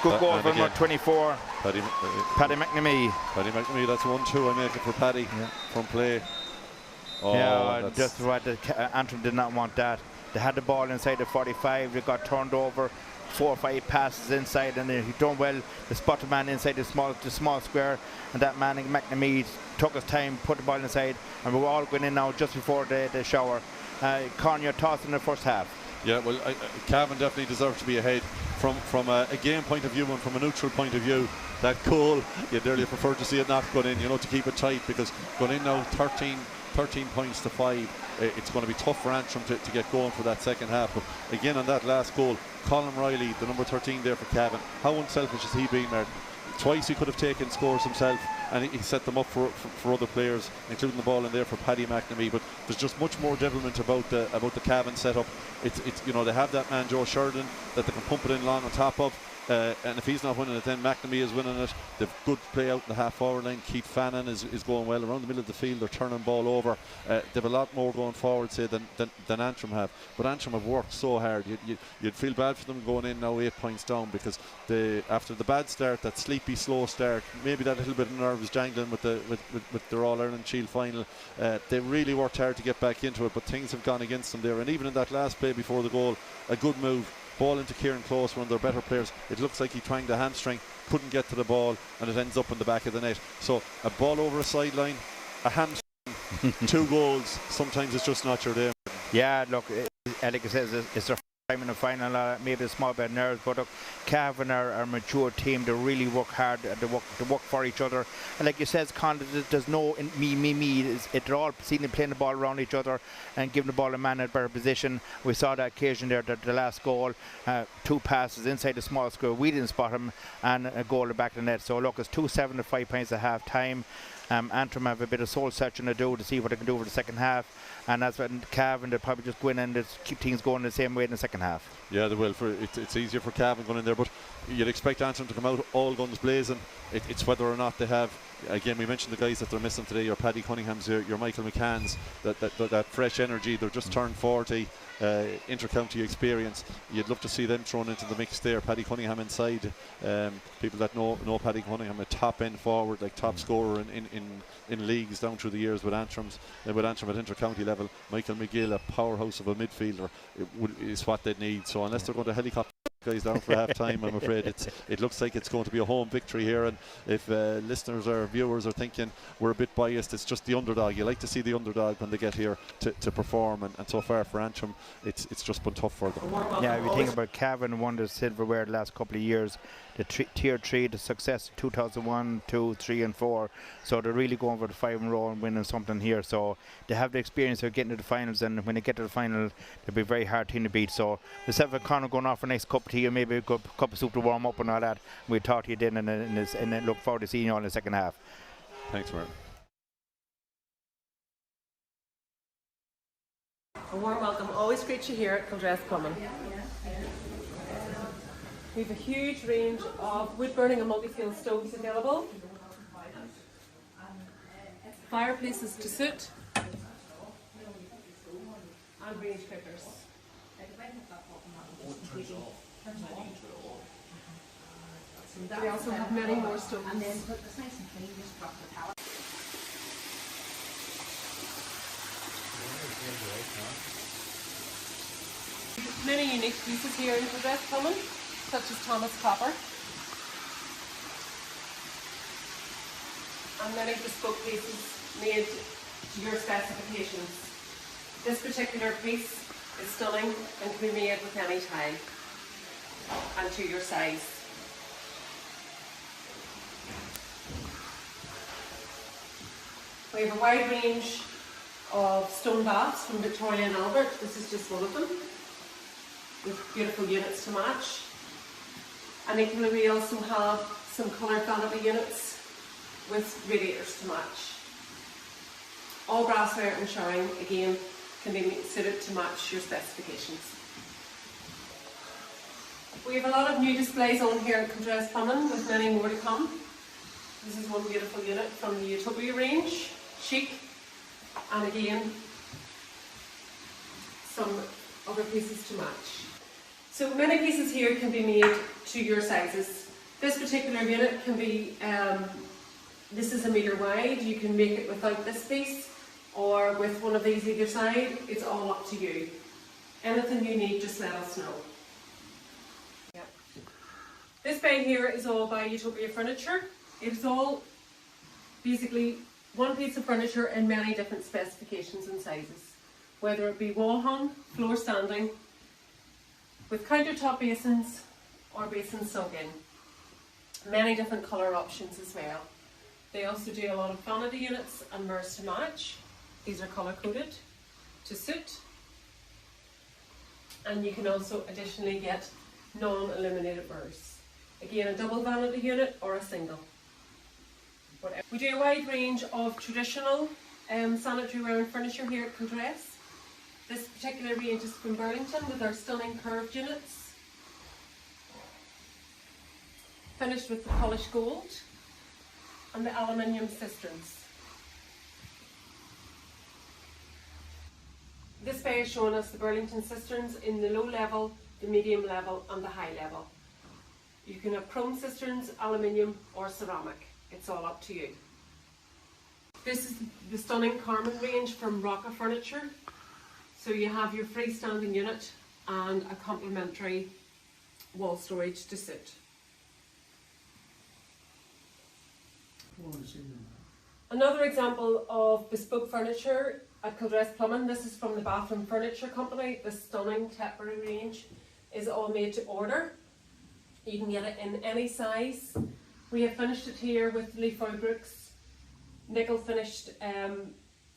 Good goal from number 24. Paddy McNamee. Paddy McNamee, that's 1-2 I make it for Paddy from play. Oh, yeah, just right. Antrim did not want that. They had the ball inside the 45. They got turned over. 4 or 5 passes inside, and he done well. They spotted man inside the small square, and that man McNamee took his time, put the ball inside, and we're all going in now just before the shower. Con, your thoughts in the first half? Yeah, well, Cavan definitely deserved to be ahead from a game point of view and from a neutral point of view. That goal, you'd really prefer to see it not gone in, you know, to keep it tight, because going in now 13 points to 5. It's going to be tough for Antrim to get going for that second half. But again, on that last goal, Colin Riley, the number 13 there for Cavan, how unselfish has he been, Martin? Twice he could have taken scores himself, and he set them up for other players, including the ball in there for Paddy McNamee. But there's just much more devilment about the Cavan setup. It's you know, they have that man Joe Sheridan that they can pump it in long on top of. And if he's not winning it, then McNamee is winning it. They've good play out in the half forward line. Keith Fannin is going well around the middle of the field. They're turning ball over. They've a lot more going forward, say, than Antrim have. But Antrim have worked so hard. You'd feel bad for them going in now 8 points down, because after the bad start, that sleepy, slow start, maybe that little bit of nerves jangling with their All-Ireland Shield final, they really worked hard to get back into it, but things have gone against them there. And even in that last play before the goal, a good move. Ball into Kieran Close, one of their better players. It looks like he twanged a hamstring, couldn't get to the ball, and it ends up in the back of the net. So a ball over a sideline, a hamstring, 2 goals. Sometimes it's just not your day. Yeah, look, like I says, it's their time in the final. Maybe a small bit of nerves, but look, Cavan are a mature team. They really work hard. They work for each other. And like you said, Con, there's no me. They're all seeing them playing the ball around each other and giving the ball a man in a better position. We saw that occasion there, the last goal, 2 passes inside the small square. We didn't spot him, and a goal in the back of the net. So look, it's 2-7 to 5 points at half time. Antrim have a bit of soul searching to do to see what they can do for the second half, and that's when Cavan, they'll probably just go in and just keep things going the same way in the second half. Yeah, they will. It's easier for Cavan going in there, but you'd expect Antrim to come out all guns blazing. It's whether or not they have. Again, we mentioned the guys that they're missing today. Your Paddy Cunningham's, your Michael McCann's, that fresh energy. They're just turned 40. Inter-county experience. You'd love to see them thrown into the mix there. Paddy Cunningham inside. People that know Paddy Cunningham, a top end forward, like top scorer in leagues down through the years with Antrim at inter-county level. Michael McGill, a powerhouse of a midfielder, is what they need. So unless they're going to helicopter guys down for half time, I'm afraid it looks like it's going to be a home victory here. And if listeners or viewers are thinking we're a bit biased, it's just the underdog. You like to see the underdog when they get here to perform, and so far for Antrim it's just been tough for them. Yeah, if you think about Cavan won the silverware the last couple of years, the tier 3, the success 2001, 2, 3 and 4, so they're really going for the 5 in a row and winning something here. So they have the experience of getting to the finals, and when they get to the final they'll be a very hard team to beat. So instead of Conor going off for next cup of tea and maybe a cup of soup to warm up and all that, we'll talk to you then and look forward to seeing you all in the second half. Thanks, Martin. A warm welcome. Always greet you here at Kildress Plumbing. We have a huge range of wood burning and multi-fuel stoves available. Fireplaces to suit. And range cookers. We also have many more stoves. many unique pieces here in Dress Plumbing, such as Thomas Copper, and many bespoke pieces made to your specifications. This particular piece is stunning and can be made with any tile and to your size. We have a wide range of stone baths from Victoria and Albert. This is just one of them, with beautiful units to match. And equally we also have some coloured vanity units with radiators to match. All brassware and showering, again, can be suited to match your specifications. We have a lot of new displays on here at Dress Plumbing, with many more to come. This is one beautiful unit from the Utopia range, chic, and again, some other pieces to match. So many pieces here can be made to your sizes. This particular unit can be, this is 1 metre wide. You can make it without this piece or with one of these either side. It's all up to you. Anything you need, just let us know. Yep. This bay here is all by Utopia Furniture. It's all basically one piece of furniture in many different specifications and sizes, whether it be wall hung, floor standing, with countertop basins or basins sunk in. Many different colour options as well. They also do a lot of vanity units and mirrors to match. These are colour coded to suit. And you can also additionally get non-illuminated mirrors. Again, a double vanity unit or a single. Whatever. We do a wide range of traditional sanitary ware and furniture here at Dress. This particular range is from Burlington with our stunning curved units, finished with the polished gold and the aluminium cisterns. This bay is showing us the Burlington cisterns in the low level, the medium level and the high level. You can have chrome cisterns, aluminium or ceramic. It's all up to you. This is the stunning Carmen range from Rocca Furniture. So you have your freestanding unit and a complementary wall storage to suit. Another example of bespoke furniture at Dress Plumbing. This is from the Bathroom Furniture Company. The stunning Tetbury range is all made to order. You can get it in any size. We have finished it here with leaf bricks, nickel finished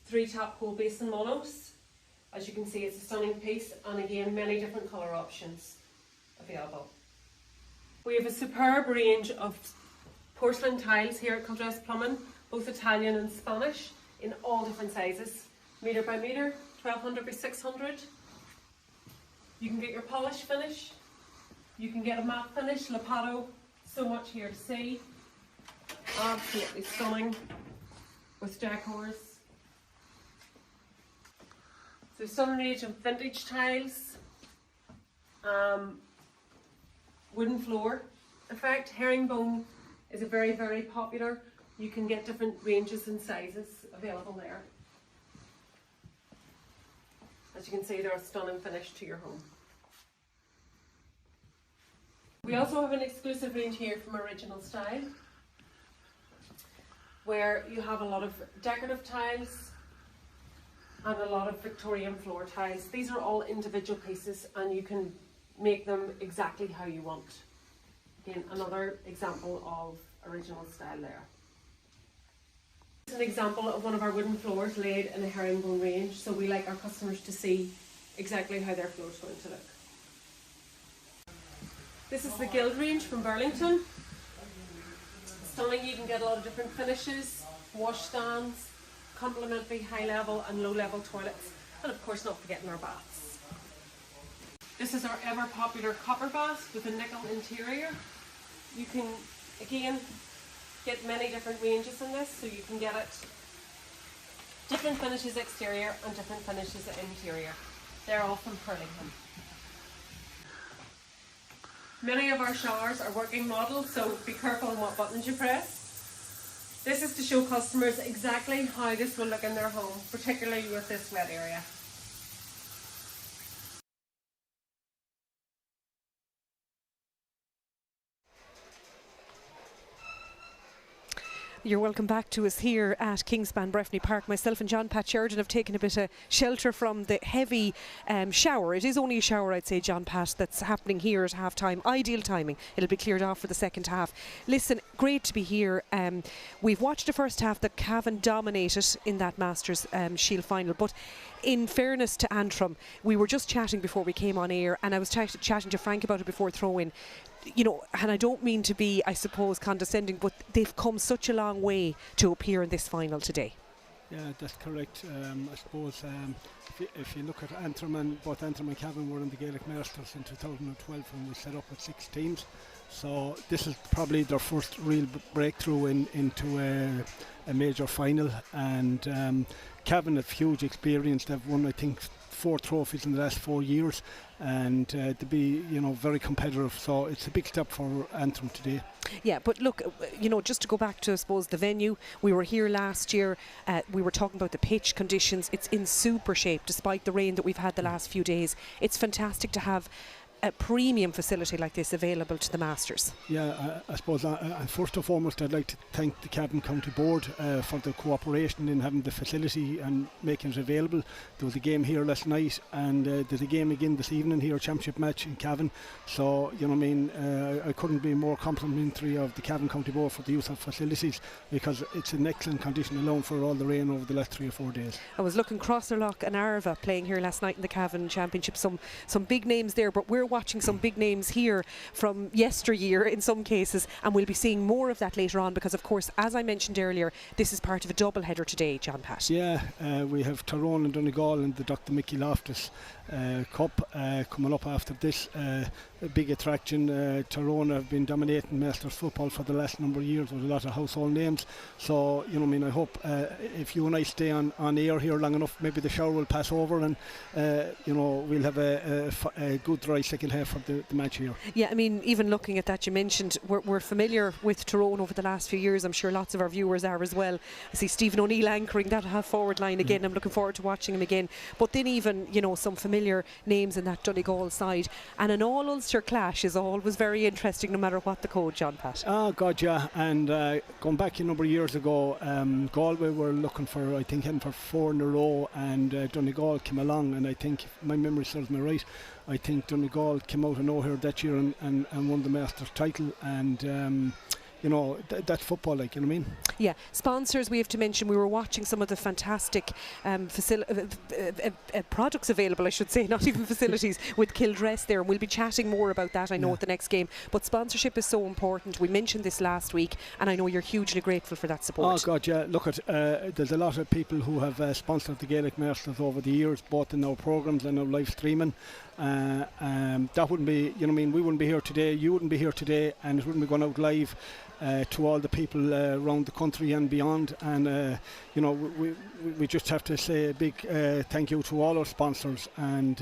3 tap hole basin monos. As you can see, it's a stunning piece, and again, many different colour options available. We have a superb range of porcelain tiles here at Dress Plumbing, both Italian and Spanish, in all different sizes, metre by metre, 1200 by 600. You can get your polish finish, you can get a matte finish, Lapato, so much here to see. Absolutely stunning with decors. So some range of vintage tiles, wooden floor effect. Herringbone is a very, very popular. You can get different ranges and sizes available there. As you can see, they're a stunning finish to your home. We also have an exclusive range here from Original Style, where you have a lot of decorative tiles and a lot of Victorian floor tiles. These are all individual pieces and you can make them exactly how you want. Again, another example of Original Style there. This is an example of one of our wooden floors laid in a herringbone range, so we like our customers to see exactly how their floor is going to look. This is the Guild range from Burlington. Stunning. You can get a lot of different finishes, washstands, complementary high level and low level toilets, and of course not forgetting our baths. This is our ever popular copper bath with a nickel interior. You can again get many different ranges in this, so you can get it different finishes exterior and different finishes interior. They're all from Burlington. Many of our showers are working models, so be careful on what buttons you press. This is to show customers exactly how this will look in their home, particularly with this wet area. You're welcome back to us here at Kingspan Breffni Park. Myself and John Pat Sheridan have taken a bit of shelter from the heavy shower. It is only a shower, I'd say, John Pat, that's happening here at half time. Ideal timing. It'll be cleared off for the second half. Listen, great to be here. We've watched the first half that Cavan dominated in that Masters Shield final, but in fairness to Antrim, we were just chatting before we came on air, and I was chatting to Frank about it before throw-in. You know, and I don't mean to be, I suppose, condescending, but they've come such a long way to appear in this final today. Yeah, that's correct. I suppose if you look at Antrim, and both Antrim and Cavan were in the Gaelic Masters in 2012 when we set up with 6 teams. So this is probably their first real breakthrough into a major final. And Cavan have huge experience. They've won, I think, 4 trophies in the last 4 years, and to be, very competitive. So it's a big step for Antrim today. Yeah, but look, just to go back to, I suppose, the venue, we were here last year, we were talking about the pitch conditions. It's in super shape despite the rain that we've had the last few days. It's fantastic to have a premium facility like this available to the Masters. Yeah, I suppose first and foremost I'd like to thank the Cavan County Board for the cooperation in having the facility and making it available. There was a game here last night, and there's a game again this evening here, a championship match in Cavan. So I couldn't be more complimentary of the Cavan County Board for the use of facilities, because it's in excellent condition alone for all the rain over the last 3 or 4 days. I was looking Crosserlock and Arva playing here last night in the Cavan Championship. Some big names there, but we're watching some big names here from yesteryear in some cases, and we'll be seeing more of that later on, because of course, as I mentioned earlier, this is part of a double header today, John Pat. Yeah, we have Tyrone and Donegal in the Dr. Mickey Loftus Cup coming up after this. A big attraction. Tyrone have been dominating Masters football for the last number of years with a lot of household names. So, I hope if you and I stay on air here long enough, maybe the shower will pass over, and we'll have a good dry second half for the match here. Yeah, even looking at that, you mentioned we're familiar with Tyrone over the last few years. I'm sure lots of our viewers are as well. I see Stephen O'Neill anchoring that half forward line again. I'm looking forward to watching him again. But then even, some familiar names in that Donegal side, and an all-Ulster clash is always very interesting, no matter what the code, John Pat. Oh God, yeah. And going back a number of years ago, Galway were looking for, I think, heading for 4 in a row, and Donegal came along, and I think, if my memory serves me right, I think Donegal came out of nowhere that year and won the Masters title. And that's football, like, you know what I mean? Yeah, sponsors, we have to mention, we were watching some of the fantastic products available, I should say, not even facilities, with Kildress there, and we'll be chatting more about that, I know, at the next game. But sponsorship is so important. We mentioned this last week, and I know you're hugely grateful for that support. Oh God, yeah. Look, there's a lot of people who have sponsored the Gaelic Masters over the years, both in our programmes and our live streaming. That wouldn't be, we wouldn't be here today, you wouldn't be here today, and it wouldn't be going out live to all the people around the country and beyond. And we just have to say a big thank you to all our sponsors, and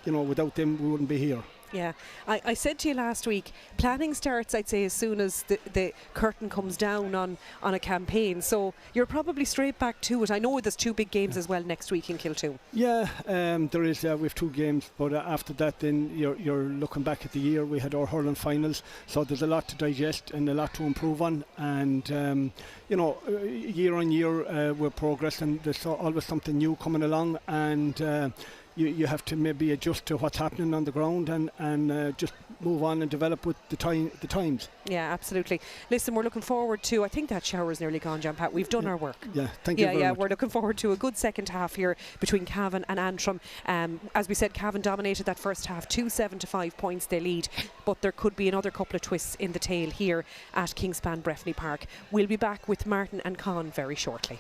without them we wouldn't be here. Yeah, I said to you last week, planning starts, I'd say, as soon as the curtain comes down on a campaign. So you're probably straight back to it. I know there's 2 big games as well next week in Kiltoon. Yeah, there is. We have 2 games, but after that, then you're looking back at the year. We had our hurling finals, so there's a lot to digest and a lot to improve on. And year on year, we're progressing. There's always something new coming along, and you have to maybe adjust to what's happening on the ground, and just move on and develop with the times. Yeah, absolutely. Listen, we're looking forward to, I think that shower's nearly gone, John Pat. We've done our work. Yeah, thank you very much. We're looking forward to a good second half here between Cavan and Antrim. As we said, Cavan dominated that first half, 2-7 to 5 points they lead, but there could be another couple of twists in the tail here at Kingspan Breffni Park. We'll be back with Martin and Con very shortly.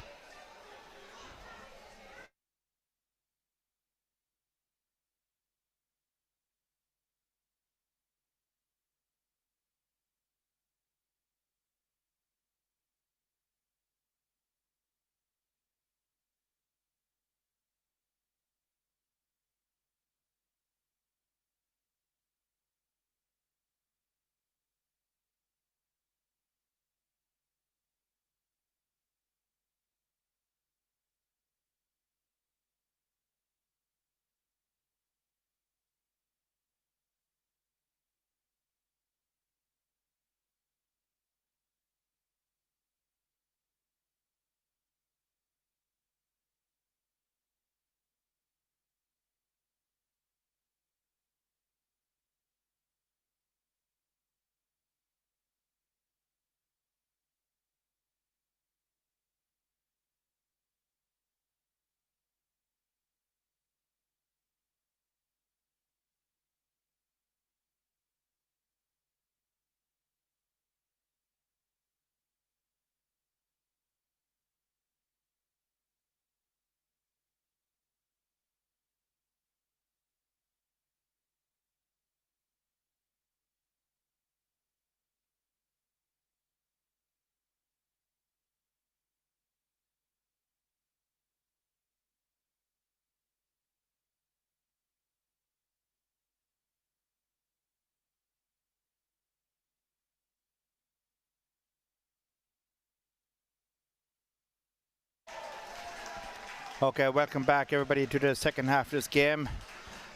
Okay, welcome back everybody to the second half of this game.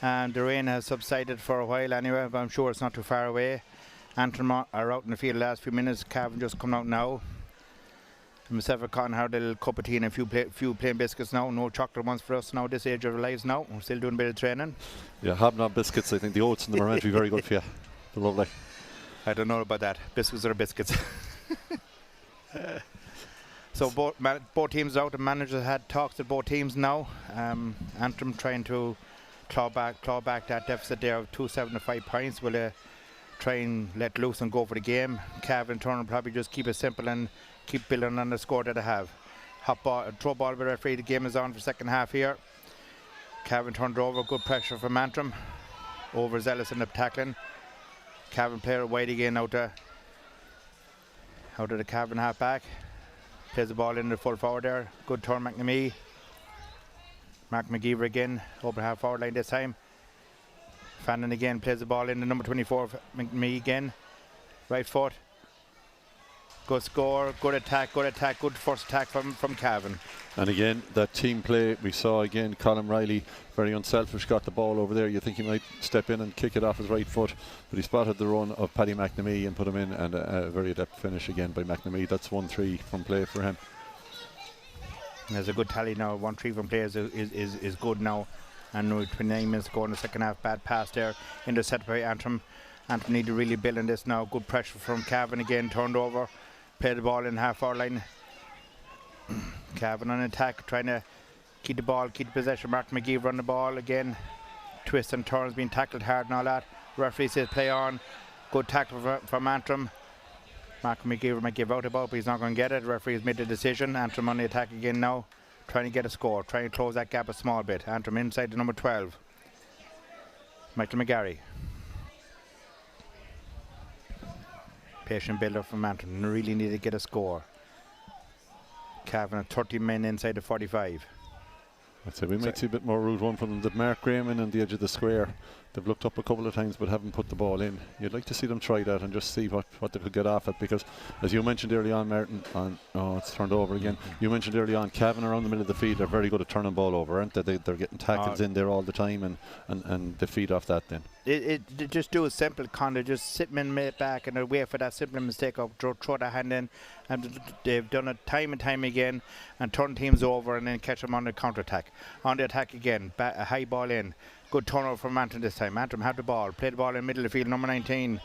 And the rain has subsided for a while anyway, but I'm sure it's not too far away. Antrim are out in the field the last few minutes. Cavan just come out now. Myself and Con had a little cup of tea and a few plain biscuits now. No chocolate ones for us now, this age of our lives now. We're still doing a bit of training. Yeah, hobnob biscuits. I think the oats in them are meant to be very good for you. They're lovely. I don't know about that. Biscuits are biscuits. So both teams out. The managers had talks with both teams now. Antrim trying to claw back that deficit there of 275 points. Will they try and let loose and go for the game? Cavan turn will probably just keep it simple and keep building on the score that they have. Throw ball with the referee. The game is on for second half here. Cavan turned over. Good pressure from Antrim. Overzealous in the tackling. Cavan player wide again out of the Cavan half back. Plays the ball in the full forward there. Good turn, McNamee. Mark McGeever again, open half forward line this time. Fannin again plays the ball in the number 24, McNamee again. Right foot. Good score, good attack, good first attack from Cavan. And again, that team play, we saw again, Colin Riley, very unselfish, got the ball over there. You think he might step in and kick it off his right foot, but he spotted the run of Paddy McNamee and put him in, and a very adept finish again by McNamee. That's 1-3 from play for him. There's a good tally now. 1-3 from players is good now. And with 29 minutes to go in the second half, bad pass there intercepted by Antrim. Antrim need to really build on this now. Good pressure from Cavan again, turned over. Played the ball in half hour line. Cavan on attack, trying to keep the ball, keep the possession. Mark McGee run the ball again. Twists and turns, being tackled hard and all that. Referee says play on. Good tackle from Antrim. Mark McGee might give out about, but he's not going to get it. The referee has made the decision. Antrim on the attack again now, trying to get a score, trying to close that gap a small bit. Antrim inside the number 12. Michael McGarry. Patient builder from Antrim. Really need to get a score. Cavan at 30 men inside the 45. I'd say we might see a bit more route one from them. They've Mark Graham in on the edge of the square. They've looked up a couple of times but haven't put the ball in. You'd like to see them try that and just see what they could get off it, because as you mentioned early on, Martin, it's turned over again. You mentioned early on, Cavan around the middle of the field are very good at turning ball over, aren't they? They're getting tackles in there all the time and they feed off that then. They just do a simple kind of just sit in back and wait for that simple mistake of throw the hand in, and they've done it time and time again and turn teams over and then catch them on the counter attack. On the attack again, a high ball in. Good turnover from Antrim this time. Antrim had the ball, played the ball in the middle of the field, number 19,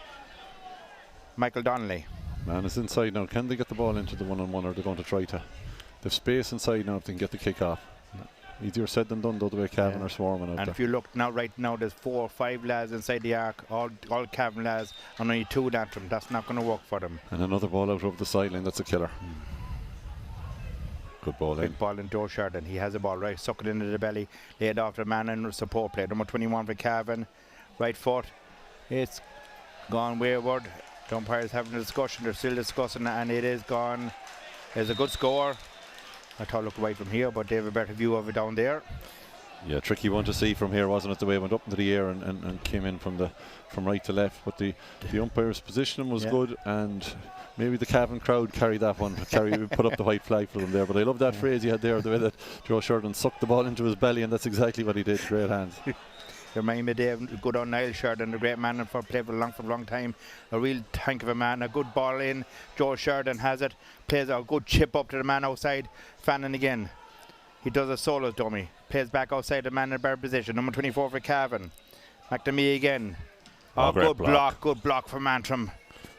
Michael Donnelly. Man is inside now. Can they get the ball into the one-on-one, or are they going to try to? They've space inside now if they can get the kick off. Easier said than done, though, the way Cavan are swarming out and there. If you look now, right now, there's 4 or 5 lads inside the arc, all Cavan lads, and only 2 at Antrim. That's not going to work for them. And another ball out over the sideline. That's a killer. Good ball in. Big ball in Joe Sheridan. He has the ball right, suck it into the belly, laid off the man and support play. Number 21 for Cavan. Right foot. It's gone wayward. The umpires having a discussion. They're still discussing, and it is gone. There's a good score. I thought look away from here, but they have a better view of it down there. Yeah, tricky one to see from here, wasn't it? The way it went up into the air and came in from right to left. But the umpire's position was good, and maybe the Cavan crowd carried that one. Put up the white flag for them there. But I love that phrase he had there, the way that Joe Sheridan sucked the ball into his belly, and that's exactly what he did. Great hands. Remind me, Dave, good on Niall Sheridan, a great man for played for a long time. A real tank of a man. A good ball in. Joe Sheridan has it. Plays a good chip up to the man outside. Fannin again. He does a solo dummy. Plays back outside the man in a better position. Number 24 for Cavan. McNamee again. Good block. Good block from Antrim.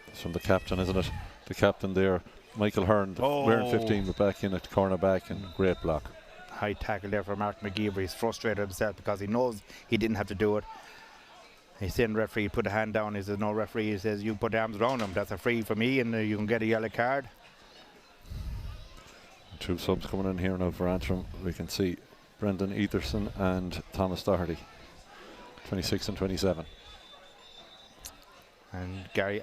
It's from the captain, isn't it? The captain there, Michael Hearn, wearing 15, but back in at corner back, and great block. High tackle there from Mark McGee. He's frustrated himself because he knows he didn't have to do it. He's saying referee put a hand down. He says no, referee. He says you put the arms around him. That's a free for me, and you can get a yellow card. 2 subs coming in here now for Antrim. We can see Brendan Etherson and Thomas Doherty, 26 and 27. And Gary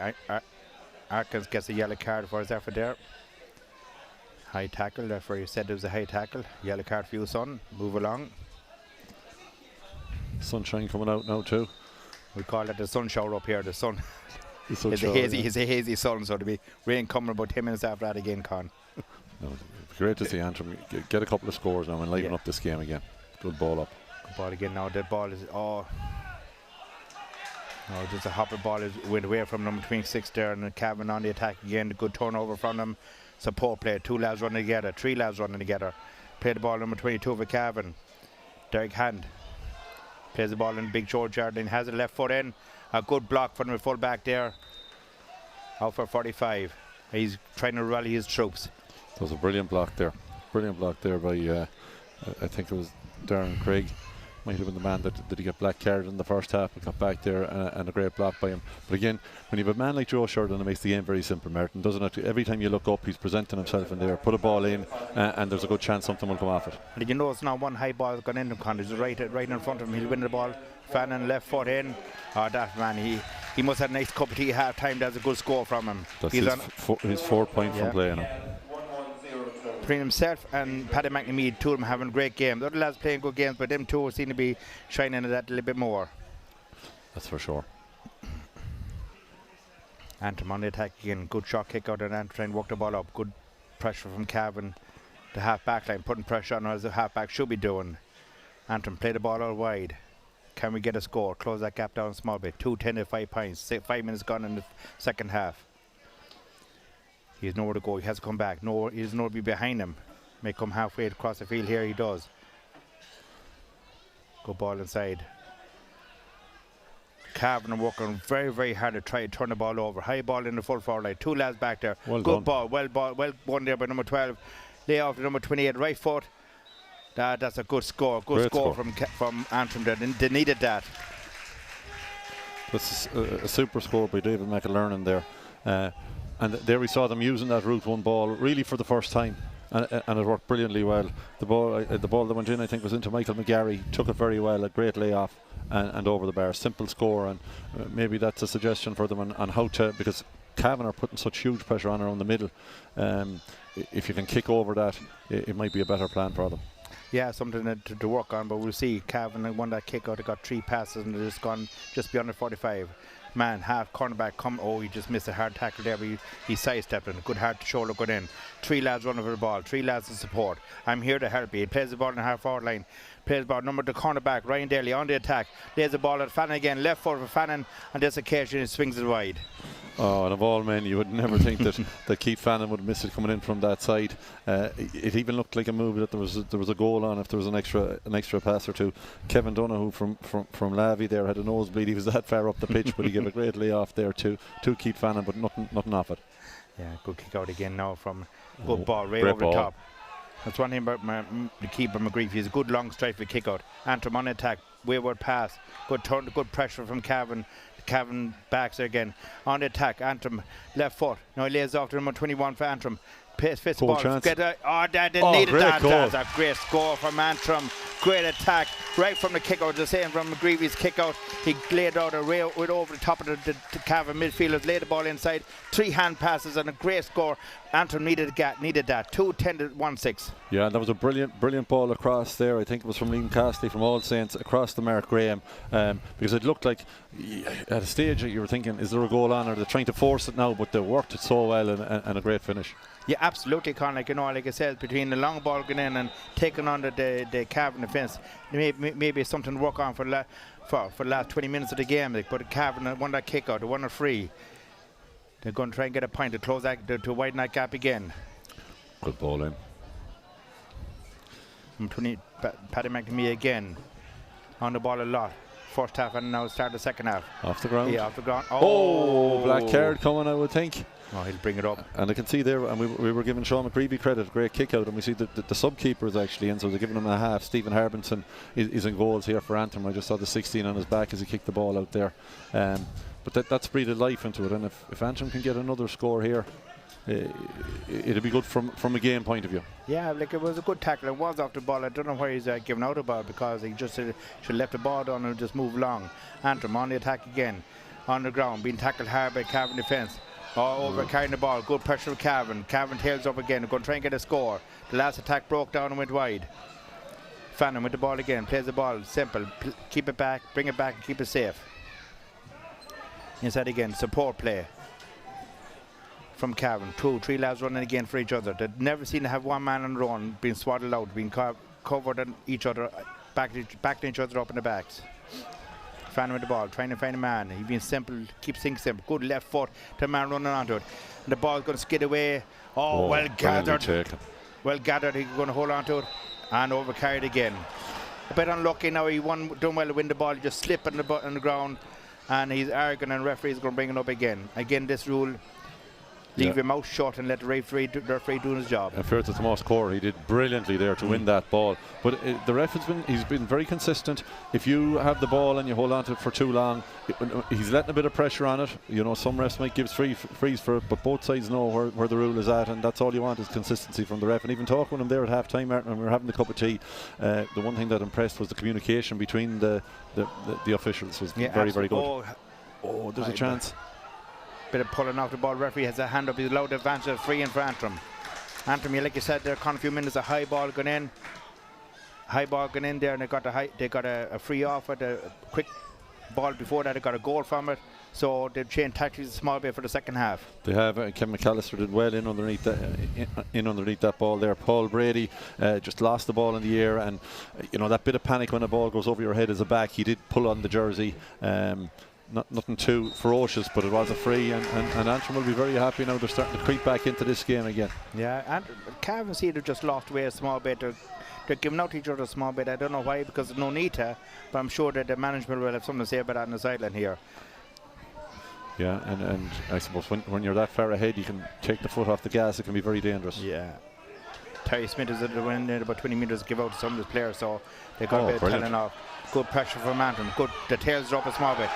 Arkins gets a yellow card for his effort there. High tackle, therefore he said it was a high tackle. Yellow card for you, son. Move along. Sunshine coming out now too. We call it the sun shower up here. The sun is a hazy sun, so to be rain coming about 10 minutes after that again, Con. No, Great to see Antrim get a couple of scores now and liven up this game again. Good ball up. Good ball again now. That ball is just a hopper ball went away from number 26 there, and Cavan on the attack again. Good turnover from them. Support play. 2 lads running together. 3 lads running together. Play the ball number 22 for Cavan. Derek Hand plays the ball in Big George Jardine. Has a left foot in. A good block from the full back there. Out for 45. He's trying to rally his troops. That was a brilliant block there. Brilliant block there by I think it was Darren Craig. Might have been the man that he got black carded in the first half, but got back there, and a great block by him. But again, when you have a man like Joe Sheridan, it makes the game very simple, Martin, doesn't it? Every time you look up, he's presenting himself in there, put a ball in, and there's a good chance something will come off it. And did you notice now one high ball has gone into Con? He's right in front of him. He'll win the ball. Fannin left foot in. That man, he must have a nice cup of tea half time. That's a good score from him. That's his 4 point from play now. Between himself and Paddy McNamee, 2 of them having a great game. The other lads playing good games, but them 2 seem to be shining at that a little bit more. That's for sure. Antrim on the attack again. Good shot kick out, and Antrim trying to walk the ball up. Good pressure from Cavan. The half back line putting pressure on as the half back should be doing. Antrim play the ball out wide. Can we get a score? Close that gap down a small bit. 2-10 to 5 points. 5 minutes gone in the second half. He has nowhere to go. He has to come back. He doesn't know to be behind him. May come halfway across the field here. He does. Good ball inside. Cavan are working very, very hard to try to turn the ball over. High ball in the full forward line. 2 lads back there. Good ball. Well won there by number 12. Lay off to number 28. Right foot. That's a good score. Good score from Antrim. They needed that. That's a super score by David McIllernan there. And there we saw them using that route 1 ball really for the first time, and it worked brilliantly well. The ball that went in, I think, was into Michael McGarry. Took it very well, a great layoff, and over the bar. Simple score, and maybe that's a suggestion for them on how to, because Cavan are putting such huge pressure on around the middle. If you can kick over that, it might be a better plan for them. Yeah, something to work on, but we'll see. Cavan won that kick out. They got 3 passes and they're just gone just beyond the 45. Man, half cornerback he just missed a hard tackle there, but he sidestepped it. Good hard shoulder got in. 3 lads running for the ball, 3 lads to support. I'm here to help you. He plays the ball in the half forward line. Plays the ball, number the cornerback, Ryan Daly on the attack. Lays the ball at Fannin again, left foot for Fannin. On this occasion, he swings it wide. Oh, and of all men, you would never think that Keith Fannin would miss it coming in from that side. It even looked like a move that there was a goal on if there was an extra pass or two. Kevin Donoghue from Lavey there had a nosebleed. He was that far up the pitch, but he gave a great layoff there to Keith Fannin, but nothing off it. Yeah, good kick out again now from good ball right over the top. That's one thing about the keeper McGreevy. He's a good long strike for kick out. Antrim on attack, wayward pass, good turn, good pressure from Cavan. Cavan backs there again on the attack. Antrim left foot. Now he lays off to number 21 for Antrim. Fist ball. Needed that. That's a great score from Antrim. Great attack right from the kick out. The same from McGreevy's kick out. He laid out a rail with over the top of the Cavan midfielders. Laid the ball inside. 3 hand passes and a great score. Antrim needed that. 2-10 to 1-6. Yeah, that was a brilliant ball across there. I think it was from Liam Castley from All Saints across the Mark Graham, because it looked like at a stage you were thinking, is there a goal on, or they're trying to force it now, but they worked it so well, and a great finish. Yeah, absolutely, Con. Like I said, between the long ball going in and taking on the Cavan defence, maybe something to work on for the last 20 minutes of the game. But Cavan won that kick out, they won a free. They're going to try and get a point to close that, to widen that gap again. Good ball in. Paddy McNamee again on the ball a lot. First half, and now start the second half. Off the ground. Yeah, off the ground. Oh, black card coming, I would think. Oh, he'll bring it up. And I can see there, and we were giving Sean McGreevy credit, great kick out, and we see the sub-keeper is actually in, so they're giving him a half. Stephen Harbinson is in goals here for Antrim. I just saw the 16 on his back as he kicked the ball out there. But that's breathed life into it, and if Antrim can get another score here, it'll be good from a game point of view. Yeah, like it was a good tackle. It was off the ball. I don't know why he's giving out about it, because he just should have left the ball down and just move along. Antrim on the attack again, on the ground, being tackled hard by Cavan defence. Over carrying the ball, good pressure of Cavan. Cavan tails up again, going to try and get a score. The last attack broke down and went wide. Fannin with the ball again, plays the ball, simple, keep it back, bring it back and keep it safe. Inside again, support play. from Cavan. 2-3 lads running again for each other. They'd never seen to have one man on the run, being swaddled out, being covered on each other, backing each other up in the backs. Fanning with the ball, trying to find a man. He's being simple, keeps things simple. Good left foot to the man running onto it. And the ball's going to skid away. Oh, well gathered. Well gathered, he's going to hold on to it. And over carried again. A bit unlucky now, he done well to win the ball. He just slipped on the ground. And he's arrogant, and referee's going to bring it up again. Again, this rule, leave your mouth shut and let the referee do his job. And fair to Tomas Core, he did brilliantly there to win that ball. But the ref he's been very consistent. If you have the ball and you hold on to it for too long, he's letting a bit of pressure on it. You know, some refs might give freeze for it, but both sides know where the rule is at, and that's all you want is consistency from the ref. And even talking with him there at half time, Martin, when we were having a cup of tea, the one thing that impressed was the communication between the officials was very, very good. Oh, there's a chance. Bit of pulling off the ball. Referee has a hand up. He's allowed the advantage of free in for Antrim. Antrim, like you said, there a few minutes, a high ball going in. High ball going in there, and they got a free off with a quick ball before that. They got a goal from it. So they've changed tactics a small bit for the second half. They have. Kevin McAllister did well in underneath that ball there. Paul Brady just lost the ball in the air, and you know that bit of panic when a ball goes over your head as a back. He did pull on the jersey. Nothing too ferocious, but it was a free, and Antrim will be very happy now. They're starting to creep back into this game again. Yeah, and Cavan see they've just lost away a small bit. They're giving out to each other a small bit. I don't know why, because there's no need to, but I'm sure that the management will have something to say about that on the sideline here. Yeah, and I suppose when you're that far ahead, you can take the foot off the gas. It can be very dangerous. Yeah. Terry Smith is at the win about 20 metres to give out to some of his players, so they got a bit of telling off. Good pressure from Antrim. Good. The tails are up a small bit.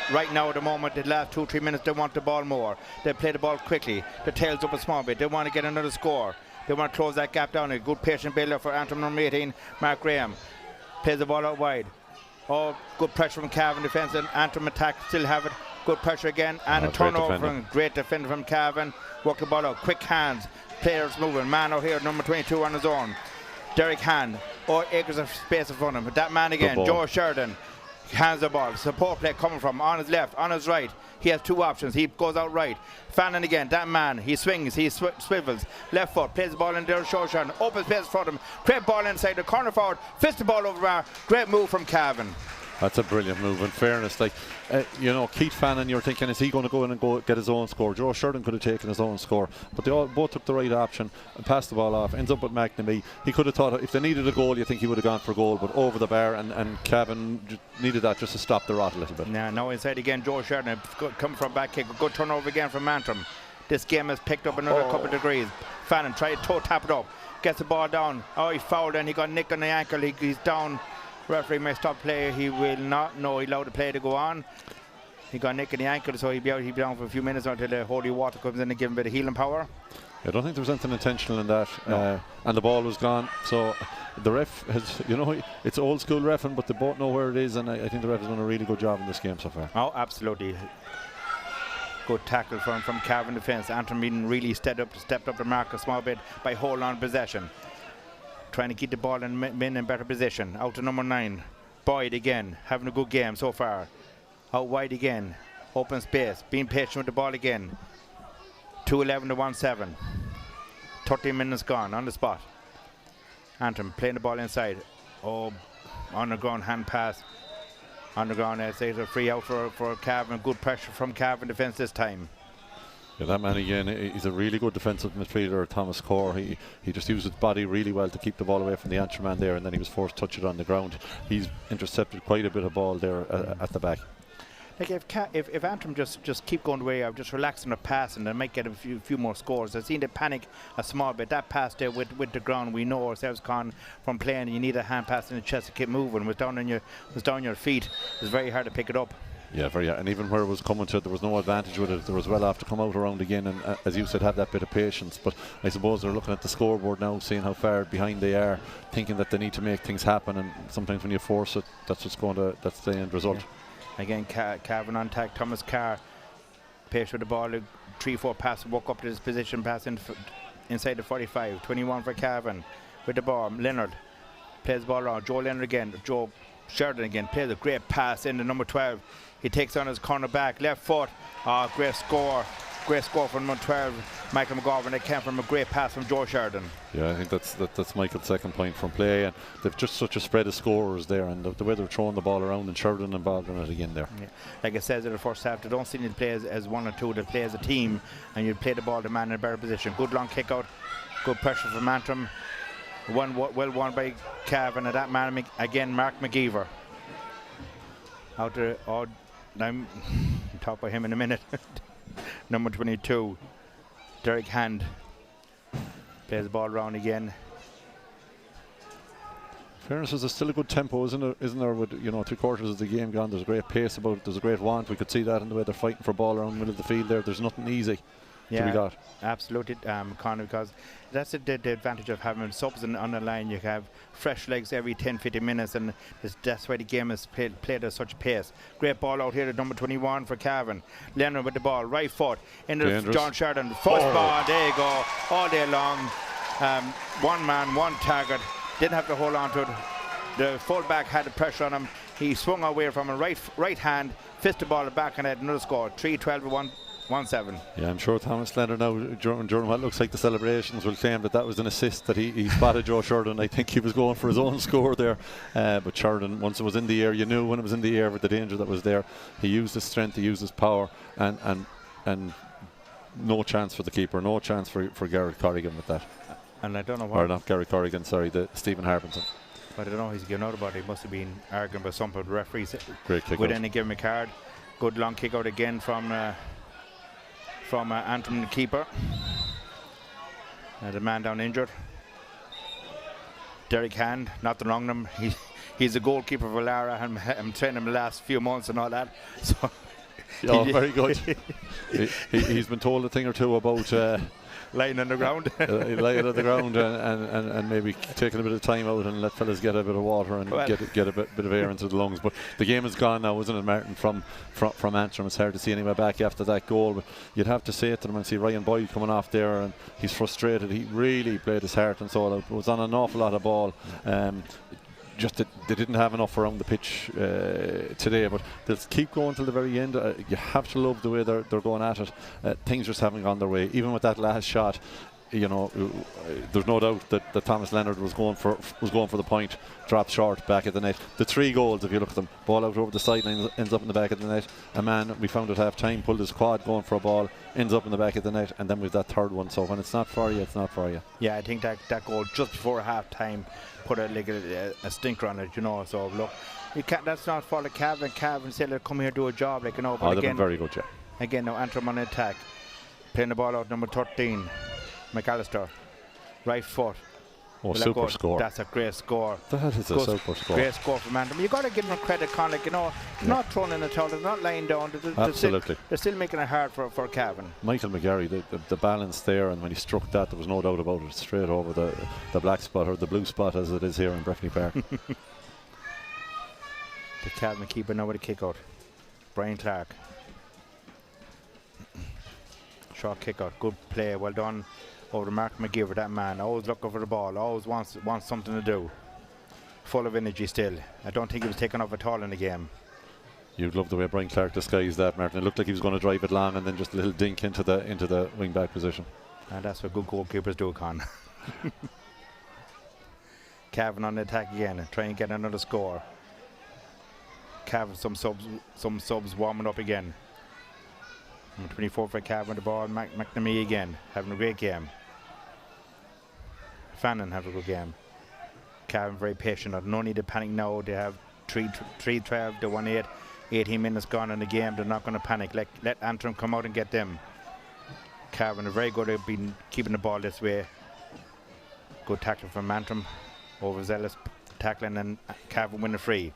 Right now, at the moment, the last 2-3 minutes, they want the ball more. They play the ball quickly. The tails up a small bit. They want to get another score. They want to close that gap down. A good patient builder for Antrim number 18, Mark Graham. Plays the ball out wide. Oh, good pressure from Cavan defence, and Antrim attack still have it. Good pressure again, and a turnover from great defender from Cavan. Work the ball out. Quick hands. Players moving. Man out here, number 22 on his own. Derek Hand, acres of space in front of him. That man again, Joe Sheridan, hands the ball. Support play coming from on his left, on his right. He has two options. He goes out right. Fanning again, that man, he swings, he swivels. Left foot, plays the ball in there, Joe Sheridan. Open space in front of him. Great ball inside the corner forward. Fist the ball over bar. Great move from Cavan. That's a brilliant move. In fairness, like you know, Keith Fannin, you're thinking, is he going to go in and get his own score? Joe Sheridan could have taken his own score, but they both took the right option and passed the ball off. Ends up with McNamee. He could have thought if they needed a goal, you think he would have gone for a goal, but over the bar, and Cavan needed that just to stop the rot a little bit. Now inside again, Joe Sheridan come from back kick. A good turnover again from Antrim. This game has picked up another couple of degrees. Fannin tried to toe tap it up, gets the ball down. Oh, he fouled and he got nicked on the ankle. He's down. Referee may stop play. He will not. No, he allowed the play to go on. He got nicked in the ankle, so he'll be down for a few minutes until the holy water comes in and give him a bit of healing power. I don't think there was anything intentional in that. No. And the ball was gone. So the ref has, you know, it's old school reffing, but they both know where it is, and I think the ref has done a really good job in this game so far. Oh, absolutely. Good tackle from Cavan defence. Antrim being really stepped up the mark a small bit by holding on possession. Trying to keep the ball in better position. Out to number 9. Boyd again, having a good game so far. Out wide again. Open space. Being patient with the ball again. 2-11 to 1-7. 13 minutes gone on the spot. Antrim playing the ball inside. Oh, on the ground hand pass. On the ground, it's a free out for Cavan. Good pressure from Cavan defence this time. Yeah, that man again, he's a really good defensive midfielder, Thomas Core. He just used his body really well to keep the ball away from the Antrim man there, and then he was forced to touch it on the ground. He's intercepted quite a bit of ball there at the back. Like if Antrim just keep going the way of just relaxing their passing, they might get a few more scores. I've seen they panic a small bit. That pass there with the ground, we know ourselves, Con, from playing, you need a hand pass in the chest to keep moving. Was down your feet. It's very hard to pick it up. Yeah, and even where it was coming to, there was no advantage with it. There was well off to come out around again, and as you said, have that bit of patience. But I suppose they're looking at the scoreboard now, seeing how far behind they are, thinking that they need to make things happen. And sometimes when you force it, that's the end result. Yeah. Again, Cavan on attack. Thomas Carr, patient with the ball, 3-4 pass, walk up to his position, pass inside the 45. 21 for Cavan with the ball. Leonard plays the ball around. Joe Leonard again. Joe Sheridan again plays a great pass into number 12. He takes on his corner back, left foot. Great score Great score from number 12, Michael McGovern. That came from a great pass from Joe Sheridan. Yeah, I think that's Michael's second point from play, and they've just such a spread of scorers there, and the way they're throwing the ball around, and Sheridan involved in it again there. Yeah. Like I said in the first half, they don't seem to play as one or two, they play as a team, and you play the ball to man in a better position. Good long kick out, good pressure from Antrim. Well won by Cavan, and that man again, Mark McGeever. Out there, I'm talk about him in a minute. Number 22, Derek Hand, plays the ball around again. Fairness is, there's still a good tempo, isn't there? With 3/4 of the game gone, there's a great pace about it. There's a great want. We could see that in the way they're fighting for ball around the middle of the field there. There's nothing easy to be got. Absolutely, Conor, because that's the advantage of having subs on the line. You have fresh legs every 10-15 minutes, and that's why the game is played at such pace. Great ball out here at number 21 for Cavan. Leonard with the ball, right foot into John Sheridan. First ball, there you go, all day long. One man, one target. Didn't have to hold on to it. The fullback had the pressure on him. He swung away from a right hand, fisted the ball back, and had another score. 3-12-1-7. Yeah, I'm sure Thomas Leonard now, during what looks like the celebrations, will claim that was an assist that he spotted Joe Sheridan. I think he was going for his own score there. But Sheridan, once it was in the air, you knew when it was in the air with the danger that was there. He used his strength, he used his power, and no chance for the keeper, no chance for Garrett Corrigan with that. And I don't know why. Or not Gary Corrigan, sorry, Stephen Harbinson. But I don't know, he's given out about it. He must have been arguing about something with the referees. Great kick Would out. then give him a card. Good long kick out again from Antrim, the keeper. The man down injured. Derek Hand, not the wrong number. He's a goalkeeper for Lara. I'm training him the last few months and all that. So very good. He's been told a thing or two about lying on the ground. Lying on the ground and maybe taking a bit of time out and let fellas get a bit of water and get a bit of air into the lungs. But the game is gone now, isn't it, Martin, from Antrim? It's hard to see anywhere back after that goal, but you'd have to say it to them and see Ryan Boyd coming off there, and he's frustrated. He really played his heart and soul out. It was on an awful lot of ball. Just that they didn't have enough around the pitch today, but they'll keep going till the very end. You have to love the way they're going at it. Things just haven't gone their way. Even with that last shot, there's no doubt that Thomas Leonard was going for the point, dropped short back at the net. The 3 goals, if you look at them, ball out over the sideline, ends up in the back of the net. A man we found at half time pulled his quad going for a ball, ends up in the back of the net, and then we've that third one. So when it's not for you, it's not for you. Yeah, I think that goal just before half time put a stinker on it, So look, that's not for the Cavan. Cavan said they'll come here do a job, but they've again, been very good, yeah. Again, now Antrim on attack, playing the ball out, number 13. McAllister, right foot. Super score. That's a great score. That is a super score. Great score from Antrim. You've got to give them credit, Conor. They're not throwing in the towel, they're not laying down. Absolutely. They're still making it hard for Cavan. Michael McGarry, the balance there, and when he struck that, there was no doubt about it, straight over the black spot, or the blue spot as it is here in Breffni Park. The Cavan keeper now with a kick out. Brian Clark. Short kick out, good play, well done over to Mark McGeever. That man always looking for the ball, always wants something to do. Full of energy still. I don't think he was taken off at all in the game. You'd love the way Brian Clark disguised that, Martin. It looked like he was going to drive it long and then just a little dink into the wing back position. And that's what good goalkeepers do, Con. Cavan on the attack again, try and get another score. Cavan, some subs warming up again. Number 24 for Cavan, the ball. McNamee again, having a great game. Fannin having a good game. Cavan very patient. No need to panic now. They have 3-12 to 1-8. 18 minutes gone in the game. They're not going to panic. Let Antrim come out and get them. Cavan are very good at keeping the ball this way. Good tackle from Antrim. Overzealous tackling, and Cavan win the free.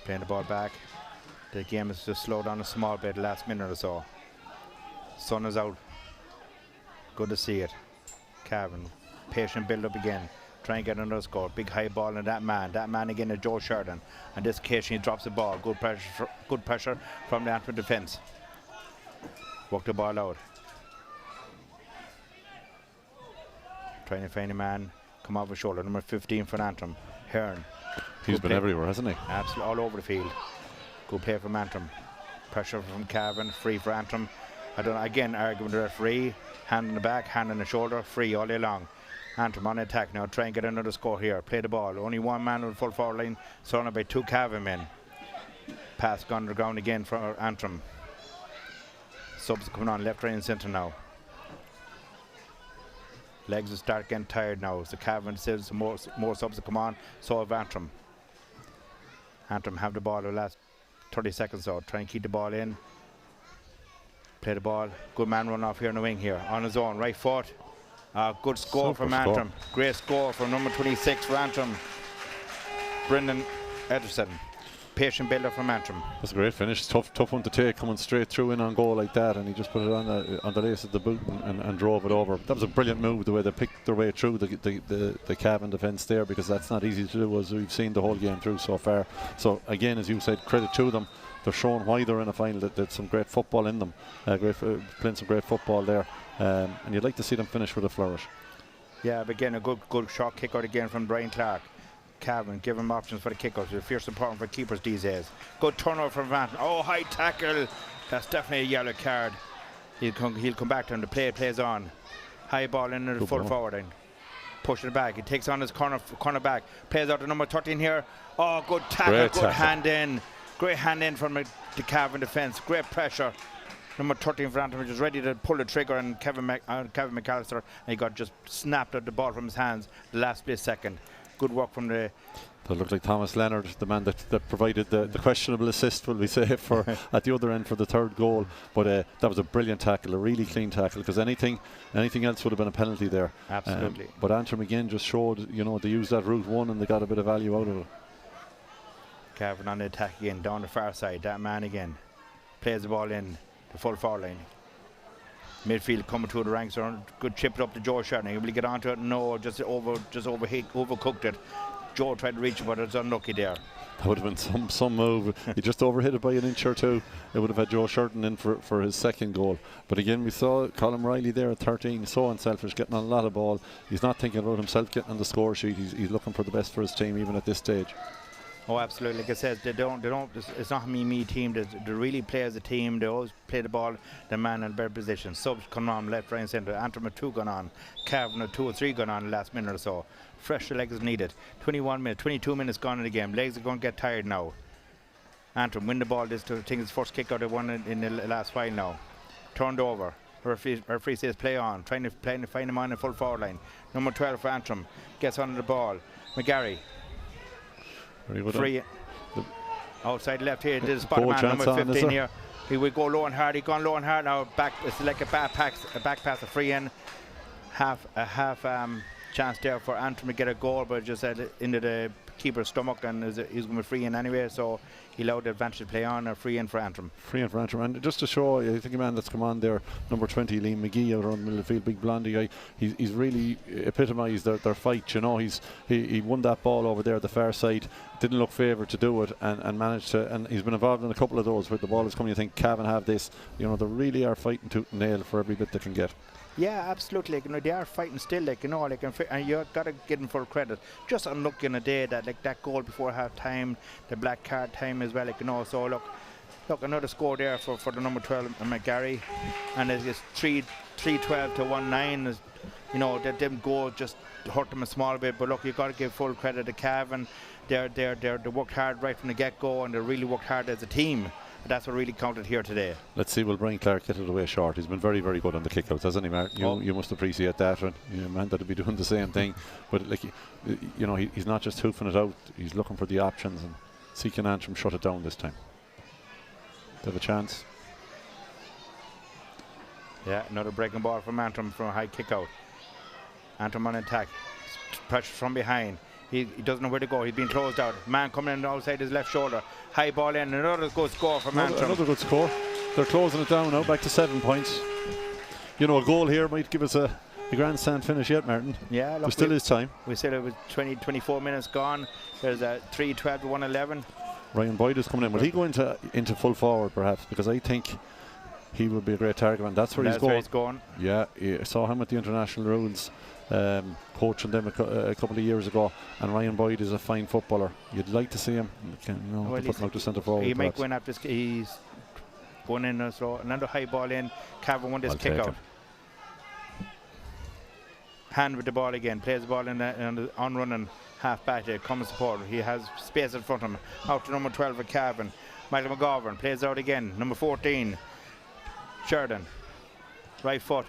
Playing the ball back. The game has just slowed down a small bit the last minute or so. Sun is out. Good to see it. Cavan, patient build up again. Try and get another score. Big high ball and that man again is Joe Sheridan. On this occasion he drops the ball. Good pressure from the Antrim defence. Walk the ball out. Trying to find a man. Come off his shoulder. Number 15 for Antrim. Hearn. He's been everywhere, hasn't he? Absolutely, all over the field. Good play from Antrim. Pressure from Cavan, free for Antrim. I don't know, again, arguing with the referee. Hand in the back, hand on the shoulder, free all day long. Antrim on attack now, try and get another score here. Play the ball. Only one man on the full forward line, surrounded by 2 Cavan men. Pass gone to the ground again for Antrim. Subs coming on left, right, and centre now. Legs will start getting tired now. So Cavan still some more subs to come on. So have Antrim. Antrim have the ball the last 30 seconds so try and keep the ball in. Play the ball. Good man run off here in the wing here. On his own, right foot. Good score from Antrim. Great score from number 26 for Antrim. Brendan Ederson. Patient builder from Antrim. That's a great finish. Tough one to take, coming straight through in on goal like that, and he just put it on the lace of the boot and drove it over. That was a brilliant move, the way they picked their way through the Cavan defence there, because that's not easy to do, as we've seen the whole game through so far. So again, as you said, credit to them. They're showing why they're in a final, that there's some great football in them, playing some great football there, and you'd like to see them finish with a flourish. Yeah, but again, a good shot kick out again from Brian Clark. Cavan, give him options for the kickouts. They're fierce important for keepers these days. Good turnover from Van. Oh, high tackle. That's definitely a yellow card. He'll come back to him. The play plays on. High ball into the full forward and pushing it back. He takes on his corner back. Plays out to number 13 here. Oh, good tackle. Great good tackle. Hand in. Great hand in from the Cavan defence. Great pressure. Number 13 for Antrim, was ready to pull the trigger, and Kevin McAllister, and he got just snapped out the ball from his hands the last split second. Good work from the... That looked like Thomas Leonard, the man that provided the questionable assist, will we say, for at the other end for the third goal. But that was a brilliant tackle, a really clean tackle, because anything else would have been a penalty there. Absolutely. But Antrim again just showed, they used that route one and they got a bit of value out of it. Cavan on the attack again, down the far side. That man again plays the ball in the full forward line. Midfield coming through the ranks. Good chip it up to Joe Sheridan. Will he get onto it? No, just overcooked it. Joe tried to reach it, but it's unlucky there. That would have been some move. He just overhit it by an inch or two. It would have had Joe Sheridan in for his second goal. But again, we saw Colin Riley there at 13, so unselfish, getting on a lot of ball. He's not thinking about himself getting on the score sheet. He's looking for the best for his team, even at this stage. Oh, absolutely. Like I said, they don't. It's not a me team. They really play as a team. They always play the ball, the man in better position. Subs come on left, right, and centre. Antrim had 2 gone on. Cavan had 2 or 3 gone on the last minute or so. Fresh legs needed. 22 minutes gone in the game. Legs are going to get tired now. Antrim win the ball. This I think it's first kick out they won in the last while now. Turned over. Referee says play on. Trying to find him on the full forward line. Number 12 for Antrim gets under the ball. McGarry. Free outside left here. This is bottom man number 15 here. He will go low and hard. He's gone low and hard now. Back. It's like a back pass, a free in. Half chance there for Antrim to get a goal, but just into the keeper's stomach, and he's going to be free in anyway. So he allowed the advantage to play on, a free in for Antrim. Free in for Antrim, and just to show, I think a man that's come on there, number 20, Liam McGee, out around the middle of the field, big blondie guy. He's really epitomised their fight. He won that ball over there at the far side. Didn't look favoured to do it, and managed to. And he's been involved in a couple of those where the ball is coming. You think Cavan have this? They really are fighting tooth and nail for every bit they can get. Yeah, absolutely. They are fighting still, and you got to give them full credit. Just unlucky on a day that goal before half time, the black card time as well, So look, another score there for the number 12 McGarry, and it's 3-12 to 1-9. That them goal just hurt them a small bit, but look, you got to give full credit to Cavan. They worked hard right from the get-go, and they really worked hard as a team. That's what really counted here today. Let's see, will Brian Clark get it away short? He's been very, very good on the kickouts, hasn't he, Mark? You must appreciate that. And man, that'd be doing the same thing. But he's not just hoofing it out. He's looking for the options and seeking Antrim shut it down this time. They have a chance. Yeah, another breaking ball from Antrim from a high kick out. Antrim on attack. Pressure from behind. He doesn't know where to go. He's been closed out. Man coming in outside his left shoulder. High ball in. Another good score from Antrim. Another good score. They're closing it down now, back to 7 points. A goal here might give us a grandstand finish yet, Martin. Yeah, look, there still is time. We said it was 24 minutes gone. There's a 3-12 to 1-11. Ryan Boyd is coming in. Will he go into full forward perhaps? Because I think he would be a great target, and that's where he's going. Yeah, I saw him at the international rules. coaching them a couple of years ago, and Ryan Boyd is a fine footballer. You'd like to see him to put him out to centre forward. He might go in after this. He's going in and throw another high ball in. Cavan won this kick out. Hand with the ball again, plays the ball on running half back there, comes support. He has space in front of him. Out to number 12 for Cavan. Michael McGovern plays out again. Number 14, Sheridan. Right foot.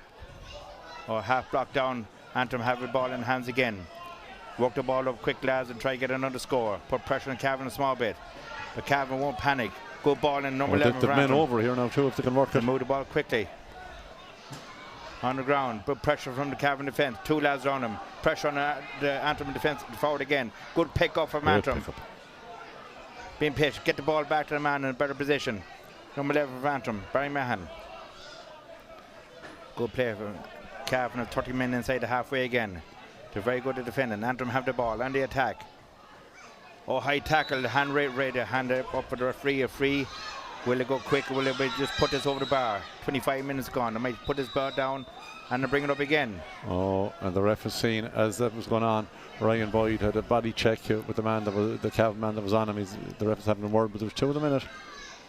Half block down. Antrim have the ball in hands again. Work the ball up quick, lads, and try to get another score. Put pressure on Cavan a small bit. But Cavan won't panic. Good ball in number 11 the men over here now too, if they can work it. Move the ball quickly. On the ground, put pressure from the Cavan defence. 2 lads around him. Pressure on the Antrim defence forward again. Good pick up from Antrim. Being pitched. Get the ball back to the man in a better position. Number 11 for Antrim, Barry Mahan. Good play for Cavan. 30 men inside the halfway again. They're very good at defending. Antrim have the ball and the attack. High tackle. Hand rate. Hand up for the referee. A free. Will it go quick? Will it just put this over the bar? 25 minutes gone. They might put this bar down and they bring it up again. And the ref has seen as that was going on. Ryan Boyd had a body check with the man the Cavan man that was on him. The ref was having a word, but there was 2 of them in it,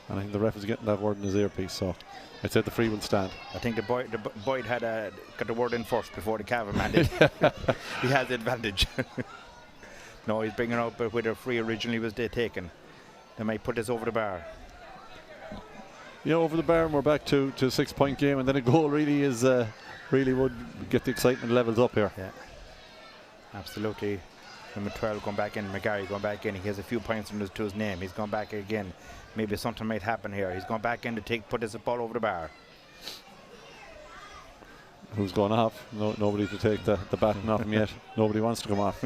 and I think the ref was getting that word in his earpiece. So I'd say the free will stand. I think the Boyd had got the word in first before the Cavan man did. He has the advantage. No, he's bringing up where the free originally was taken. They might put this over the bar. Yeah, over the bar, and we're back to a 6-point game, and then a goal really is really would get the excitement levels up here. Yeah, absolutely. Number 12 going back in, McGarry going back in. He has a few points to his name. He's gone back again. Maybe something might happen here. He's gone back in to put this ball over the bar. Who's going off? Nobody to take the baton off him yet. Nobody wants to come off.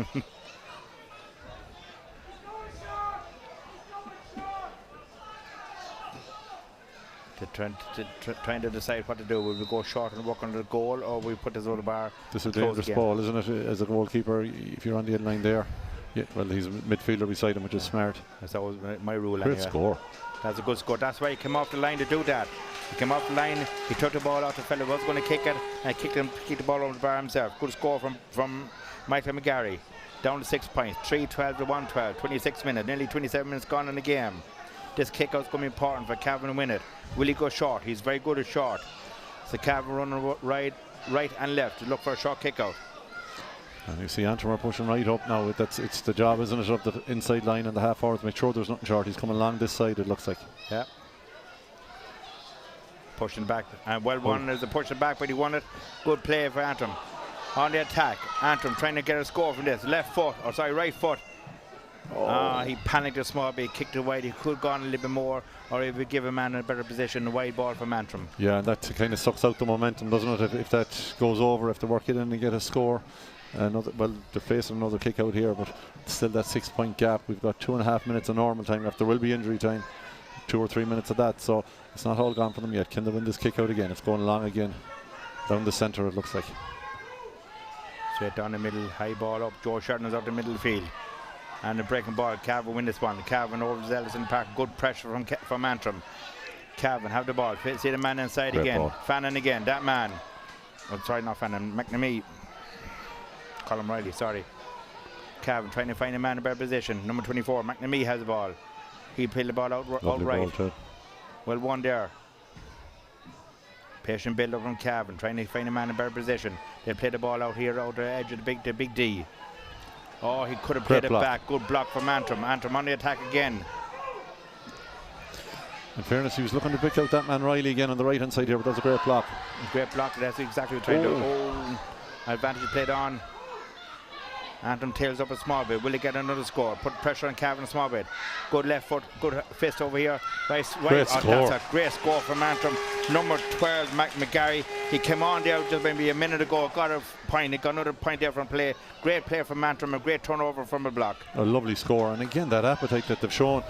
Trying to decide what to do. Will we go short and work under the goal, or will we put this over the bar? This is a dangerous ball, isn't it? As a goalkeeper, if you're on the end line there. Yeah, well, he's a midfielder beside him, which is smart. That's always my rule. Great score. That's a good score. That's why he came off the line to do that. He came off the line, he took the ball out, the fella was going to kick it, and kicked the ball over the bar himself. Good score from Michael McGarry. Down to 6 points. 3-12 to 1-12. 26 minutes. Nearly 27 minutes gone in the game. This kick out's going to be important for Cavan to win it. Will he go short? He's very good at short. So Cavan running right and left to look for a short kick out. And you see Antrim are pushing right up now. It's the job, isn't it, of the inside line and the half forward to make sure there's nothing short. He's coming along this side, it looks like. Yeah. Pushing back. And well won as a pushing back, but he won it. Good play for Antrim. On the attack. Antrim trying to get a score from this. Right foot. He panicked a small bit, kicked it wide. He could have gone a little bit more, or he would give a man in a better position. A wide ball from Antrim. Yeah, and that kind of sucks out the momentum, doesn't it? If that goes over, if they work it in and get a score. They're facing another kick out here, but still that 6-point gap. We've got 2.5 minutes of normal time left. There will be injury time, 2 or 3 minutes of that, so it's not all gone for them yet. Can they win this kick out again? It's going long again. Down the centre, it looks like. Straight down the middle, high ball up. Joe Sheridan is out the middle of the field. And the breaking ball, Cavan win this one. Cavan over to Ellison Park. Good pressure from Antrim. Cavan have the ball. See the man inside. Great again. Ball. Fannin again. That man. Oh, sorry, not Fannin. McNamee. Colin Riley, sorry. Cavan trying to find a man in a better position. Number 24, McNamee has the ball. He played the ball out right. Well won there. Patient build up from Cavan, trying to find a man in a better position. They play the ball out here, out the edge of the big D. Oh, he could have played it back. Good block from Antrim. Antrim on the attack again. In fairness, he was looking to pick out that man Riley again on the right hand side here, but that's a great block. Great block. That's exactly what trying to. Advantage played on. Antrim tails up a small bit. Will he get another score? Put pressure on Cavan a small bit. Good left foot. Good fist over here. Right. Great score. That's a great score from Antrim. Number 12, McGarry. He came on there just maybe a minute ago. Got a point. He got another point there from play. Great play from Antrim. A great turnover from a block. A lovely score. And again, that appetite that they've shown.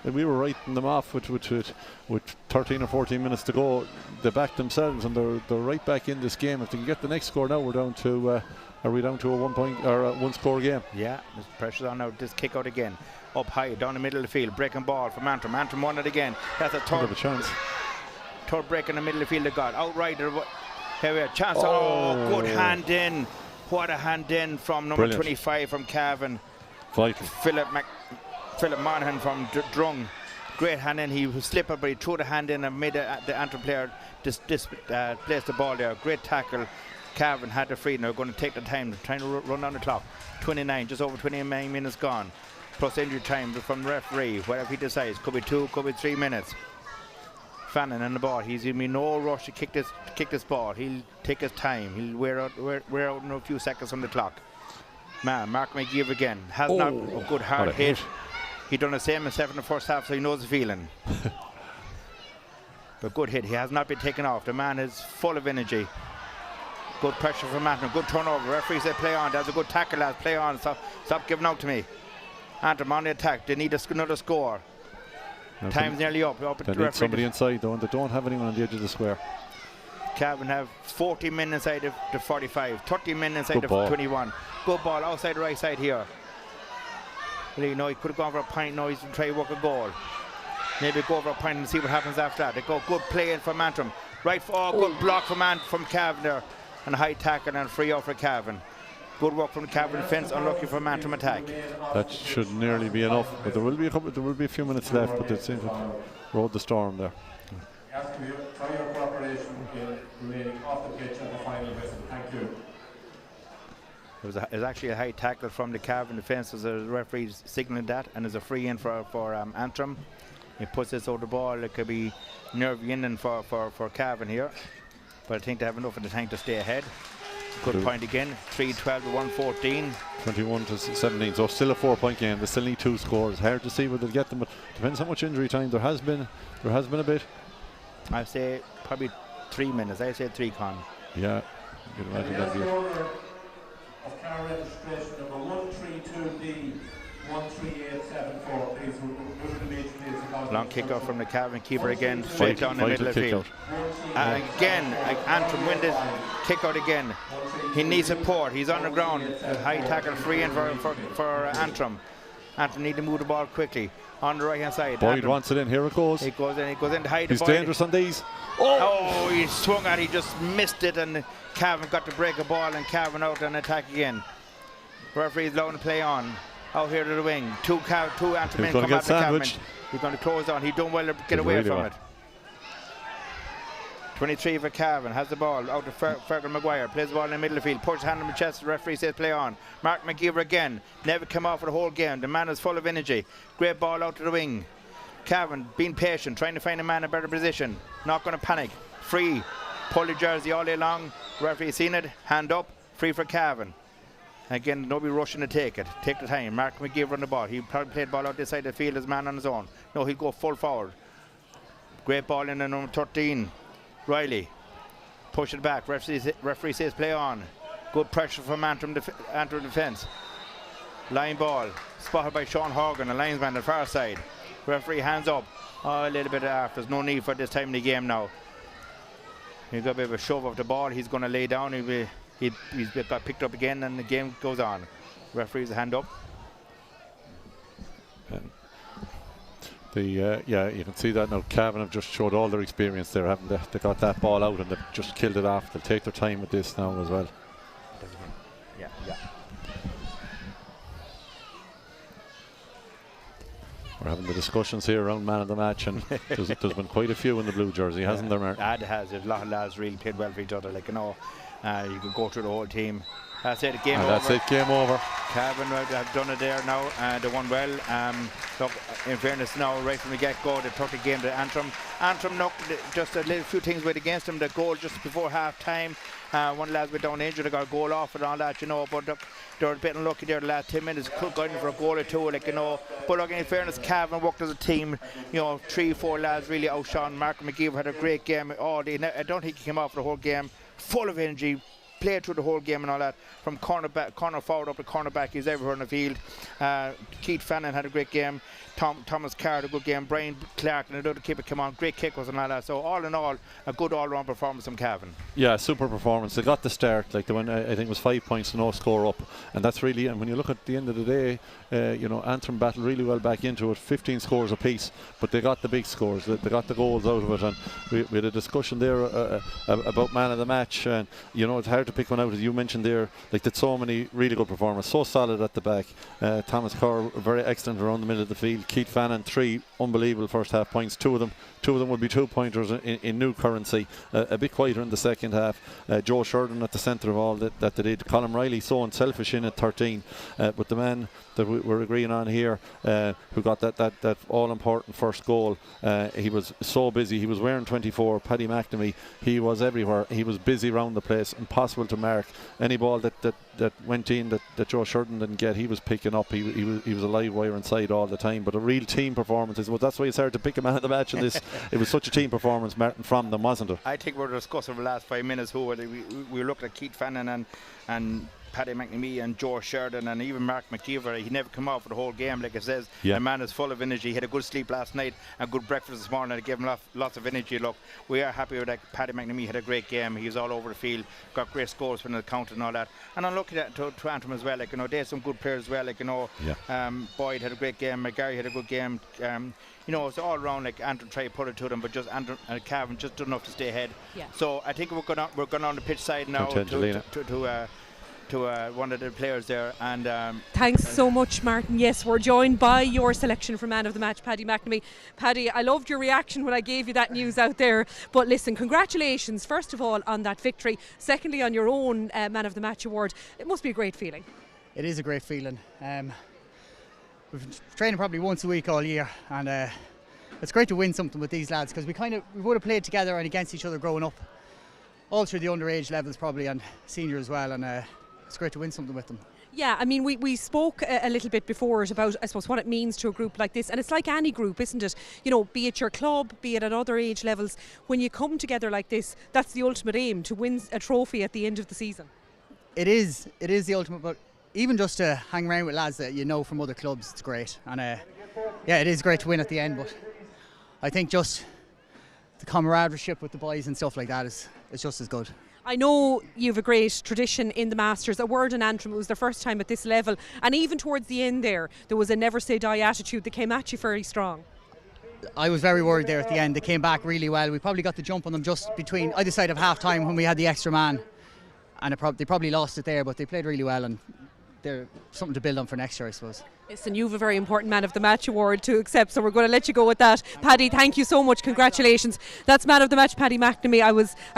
We were writing them off with 13 or 14 minutes to go. They backed themselves, and they're right back in this game. If they can get the next score now, we're down to. Are we down to a 1 point or a 1 score game? Yeah, there's pressure on now. This kick out again. Up high, down the middle of the field. Breaking ball from Antrim. Antrim won it again. That's a third. Chance. Third break in the middle of the field they got. Outright. Here we are. Chance. Oh, good hand in. What a hand in from number 25 from Cavan. Vital. Philip Monaghan from Drung. Great hand in. He was slipper, but he threw the hand in and made the Antrim player place the ball there. Great tackle. Cavan had the free. They're going to take the time, trying to run down the clock. 29, just over 29 minutes gone. Plus injury time from the referee, whatever he decides. Could be 2, could be 3 minutes. Fannin on the ball. He's in no rush to kick this ball. He'll take his time. He'll wear out in a few seconds on the clock. Man, Mark McGeeve again. Has not a good hard hit. He done the same himself in the first half, so he knows the feeling. But good hit. He has not been taken off. The man is full of energy. Good pressure from Antrim. Good turnover. Referee said play on. That's a good tackle, lads. Play on. Stop giving out to me. Antrim on the attack. They need another score. Time's nearly up. They need somebody inside though, and they don't have anyone on the edge of the square. Cavan have 40 men inside of the 45, 30 men inside the 21. Good ball outside the right side here. Well, you know, he could have gone for a pint. Now he's trying to work a goal. Maybe go over a pint and see what happens after that. They go good play in from Antrim. Right for good block from Cavan there. And a high tackle and free out for Cavan. Good work from the Cavan defence, unlucky for Antrim attack. That should nearly be enough, but there will be a few minutes left, but they seem to rode the storm there. Asking you for your cooperation in remaining off the pitch at the final whistle. Thank you. It was actually a high tackle from the Cavan defence as the referee signalling that, and there's a free in for Antrim. He puts this over the ball. It could be nervy in for Cavan here, but I think they have enough of the tank to stay ahead. Good point again. 3-12 to 1-14. 21 to 17. So still a 4-point game. They still need 2 scores. Hard to see whether they'll get them, but depends how much injury time there has been. There has been a bit. I say probably 3 minutes. I say 3, Con. Yeah. You can imagine that'd be it. Of car registration number 132D 13874. Please move immediately. Long kick off from the Cavan keeper again, straight down the middle of the field. Again, Antrim win this kick out again. He needs support. He's on the ground. A high tackle free in for Antrim. Antrim need to move the ball quickly on the right hand side. Boyd wants it in. Here it goes. He goes in to hide. He's dangerous on these. Oh, he swung at it. He just missed it, and Cavan got to break a ball, and Cavan out and attack again. Referee's allowing to play on. Out here to the wing. Two Antrim men come out the Cavan. He's going to close on. He done well to get away from it. 23 for Cavan. Has the ball out to Fergal Maguire. Plays the ball in the middle of the field. Pushes hand on the chest. The referee says play on. Mark McGeeve again. Never come off for the whole game. The man is full of energy. Great ball out to the wing. Cavan being patient. Trying to find a man in a better position. Not going to panic. Free. Pull the jersey all day long. Referee seen it. Hand up. Free for Cavan. Again, nobody rushing to take it. Take the time. Mark McGeeve on the ball. He probably played the ball out this side of the field as man on his own. No, he'll go full forward. Great ball in the number 13. Riley. Push it back. Referee says play on. Good pressure from Antrim defence. Line ball. Spotted by Sean Horgan, a linesman on the far side. Referee hands up. Oh, a little bit after. There's no need for this time in the game now. He's got a bit of a shove of the ball. He's going to lay down. He's got picked up again, and the game goes on. Referee's hand up. Yeah, you can see that now. Cavan have just showed all their experience there, haven't they? They got that ball out and they've just killed it off. They'll take their time with this now as well. Yeah. We're having the discussions here around man of the match, and there's been quite a few in the blue jersey, hasn't there, Mark? It has. There's a lot of lads really played well for each other. Like, you know, you could go through the whole team. That's it, game over. That's it, game over. Cavan have done it there now. They won well. Look, in fairness now, right from the get-go, they took the game to Antrim. Antrim, look, just a little few things went against them. The goal just before half-time. One lad went down injured, they got a goal off and all that, you know, but look, they were a bit unlucky there the last 10 minutes. Could go in for a goal or two, like, you know. But look, in fairness, Cavan worked as a team. You know, 3-4 lads really outshone. Mark McGeeve had a great game all day. I don't think he came off for the whole game. Full of energy. Played through the whole game and all that, from corner forward up to corner back. He's everywhere on the field. Keith Fannin had a great game. Thomas Carr had a good game. Brian Clark and another keeper came on. Great kickers and all that. So all in all, a good all-round performance from Cavan. Yeah, super performance. They got the start. Like they went, I think it was 5 points to no score up, and that's really. And when you look at the end of the day, you know, Antrim battled really well back into it. 15 scores apiece, but they got the big scores. They got the goals out of it, and we had a discussion there about man of the match. And you know, it's hard to pick one out, as you mentioned there, like did so many really good performers, so solid at the back. Thomas Carr very excellent around the middle of the field. Keith Fannin 3 unbelievable first half points. Two of them would be 2-pointers in new currency. A bit quieter in the second half. Joe Sheridan at the centre of all that they did. Colin Riley so unselfish in at 13, but the man that we're agreeing on here, who got that all important first goal, he was so busy. He was wearing 24. Paddy McNamee, he was everywhere. He was busy around the place, impossible to mark. Any ball that went in that Joe Sheridan didn't get, he was picking up. He was a live wire inside all the time. But a real team performance. Well, that's why it's hard to pick a man of the match in this. It was such a team performance, Martin, from them, wasn't it? I think we're discussing over the last 5 minutes who we looked at Keith Fannin and Paddy McNamee and Joe Sheridan and even Mark McKeever. He never come out for the whole game, like it says. Yeah. The man is full of energy. He had a good sleep last night and good breakfast this morning. It gave him lots of energy. Look, we are happy with that. Paddy McNamee had a great game. He was all over the field, got great scores from the counter and all that. And I'm looking at to Antrim as well. Like, you know, they had some good players as well. Like, you know, Boyd had a great game. McGarry had a good game. You know, it's all around. Like Antrim tried to put it to them, but just Antrim and Cavan just did enough to stay ahead. Yeah. So I think we're going on the pitch side now to one of the players there. And thanks so much, Martin. Yes, we're joined by your selection for man of the match, Paddy McNamee. Paddy, I loved your reaction when I gave you that news out there. But listen, congratulations first of all on that victory. Secondly, on your own man of the match award. It must be a great feeling. It is a great feeling. We've been training probably once a week all year, and it's great to win something with these lads, because we would have played together and against each other growing up, all through the underage levels probably, and senior as well, and it's great to win something with them. Yeah, I mean, we spoke a little bit before it about, I suppose, what it means to a group like this, and it's like any group, isn't it? You know, be it your club, be it at other age levels, when you come together like this, that's the ultimate aim, to win a trophy at the end of the season. It is the ultimate, but even just to hang around with lads that you know from other clubs, it's great. And it is great to win at the end, but I think just the camaraderie with the boys and stuff like that is just as good. I know you have a great tradition in the Masters. A word in Antrim, it was their first time at this level, and even towards the end there was a never say die attitude that came at you very strong. I was very worried there at the end. They came back really well. We probably got the jump on them just between either side of half time when we had the extra man, and they probably lost it there, but they played really well, and they're something to build on for next year, I suppose. Listen, you have a very important Man of the Match award to accept, so we're going to let you go with that. Paddy, thank you so much. Congratulations. That's Man of the Match, Paddy McNamee. I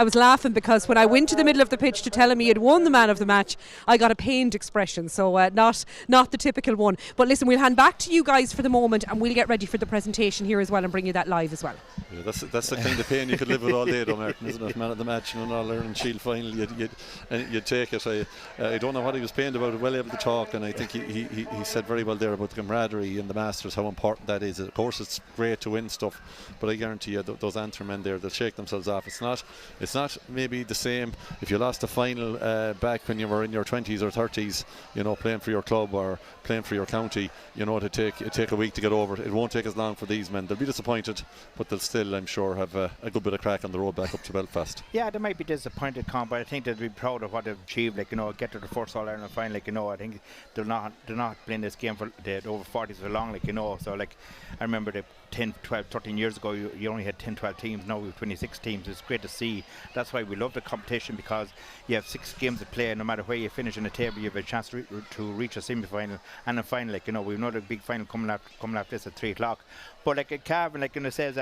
was laughing because when I went to the middle of the pitch to tell him he had won the Man of the Match, I got a pained expression, so not the typical one. But listen, we'll hand back to you guys for the moment, and we'll get ready for the presentation here as well and bring you that live as well. Yeah, that's the kind of pain you could live with all day, though, Martin, isn't it? Man of the Match and an All-Ireland Shield final, you'd take it. I don't know what he was pained about, well able to talk, and I think he said very well there about the camaraderie in the Masters, how important that is. Of course it's great to win stuff, but I guarantee you those Antrim men there, they'll shake themselves off. It's not maybe the same if you lost a final back when you were in your 20s or 30s, you know, playing for your club or playing for your county, you know, it take a week to get over it. It won't take as long for these men. They'll be disappointed, but they'll still, I'm sure, have a good bit of crack on the road back up to Belfast. Yeah, they might be disappointed, Con, but I think they'll be proud of what they've achieved. Like, you know, get to the first All-Ireland final. Like, you know, I think they're not playing this game for the over 40s for long. Like, you know, so like I remember the 10, 12, 13 years ago you only had 10, 12 teams. Now we have 26 teams. It's great to see. That's why we love the competition, because you have 6 games to play, and no matter where you finish in the table, you have a chance to reach a semi-final and a final. Like, you know, we've another big final coming after this at 3 o'clock. But like at Cavan, like, you know, says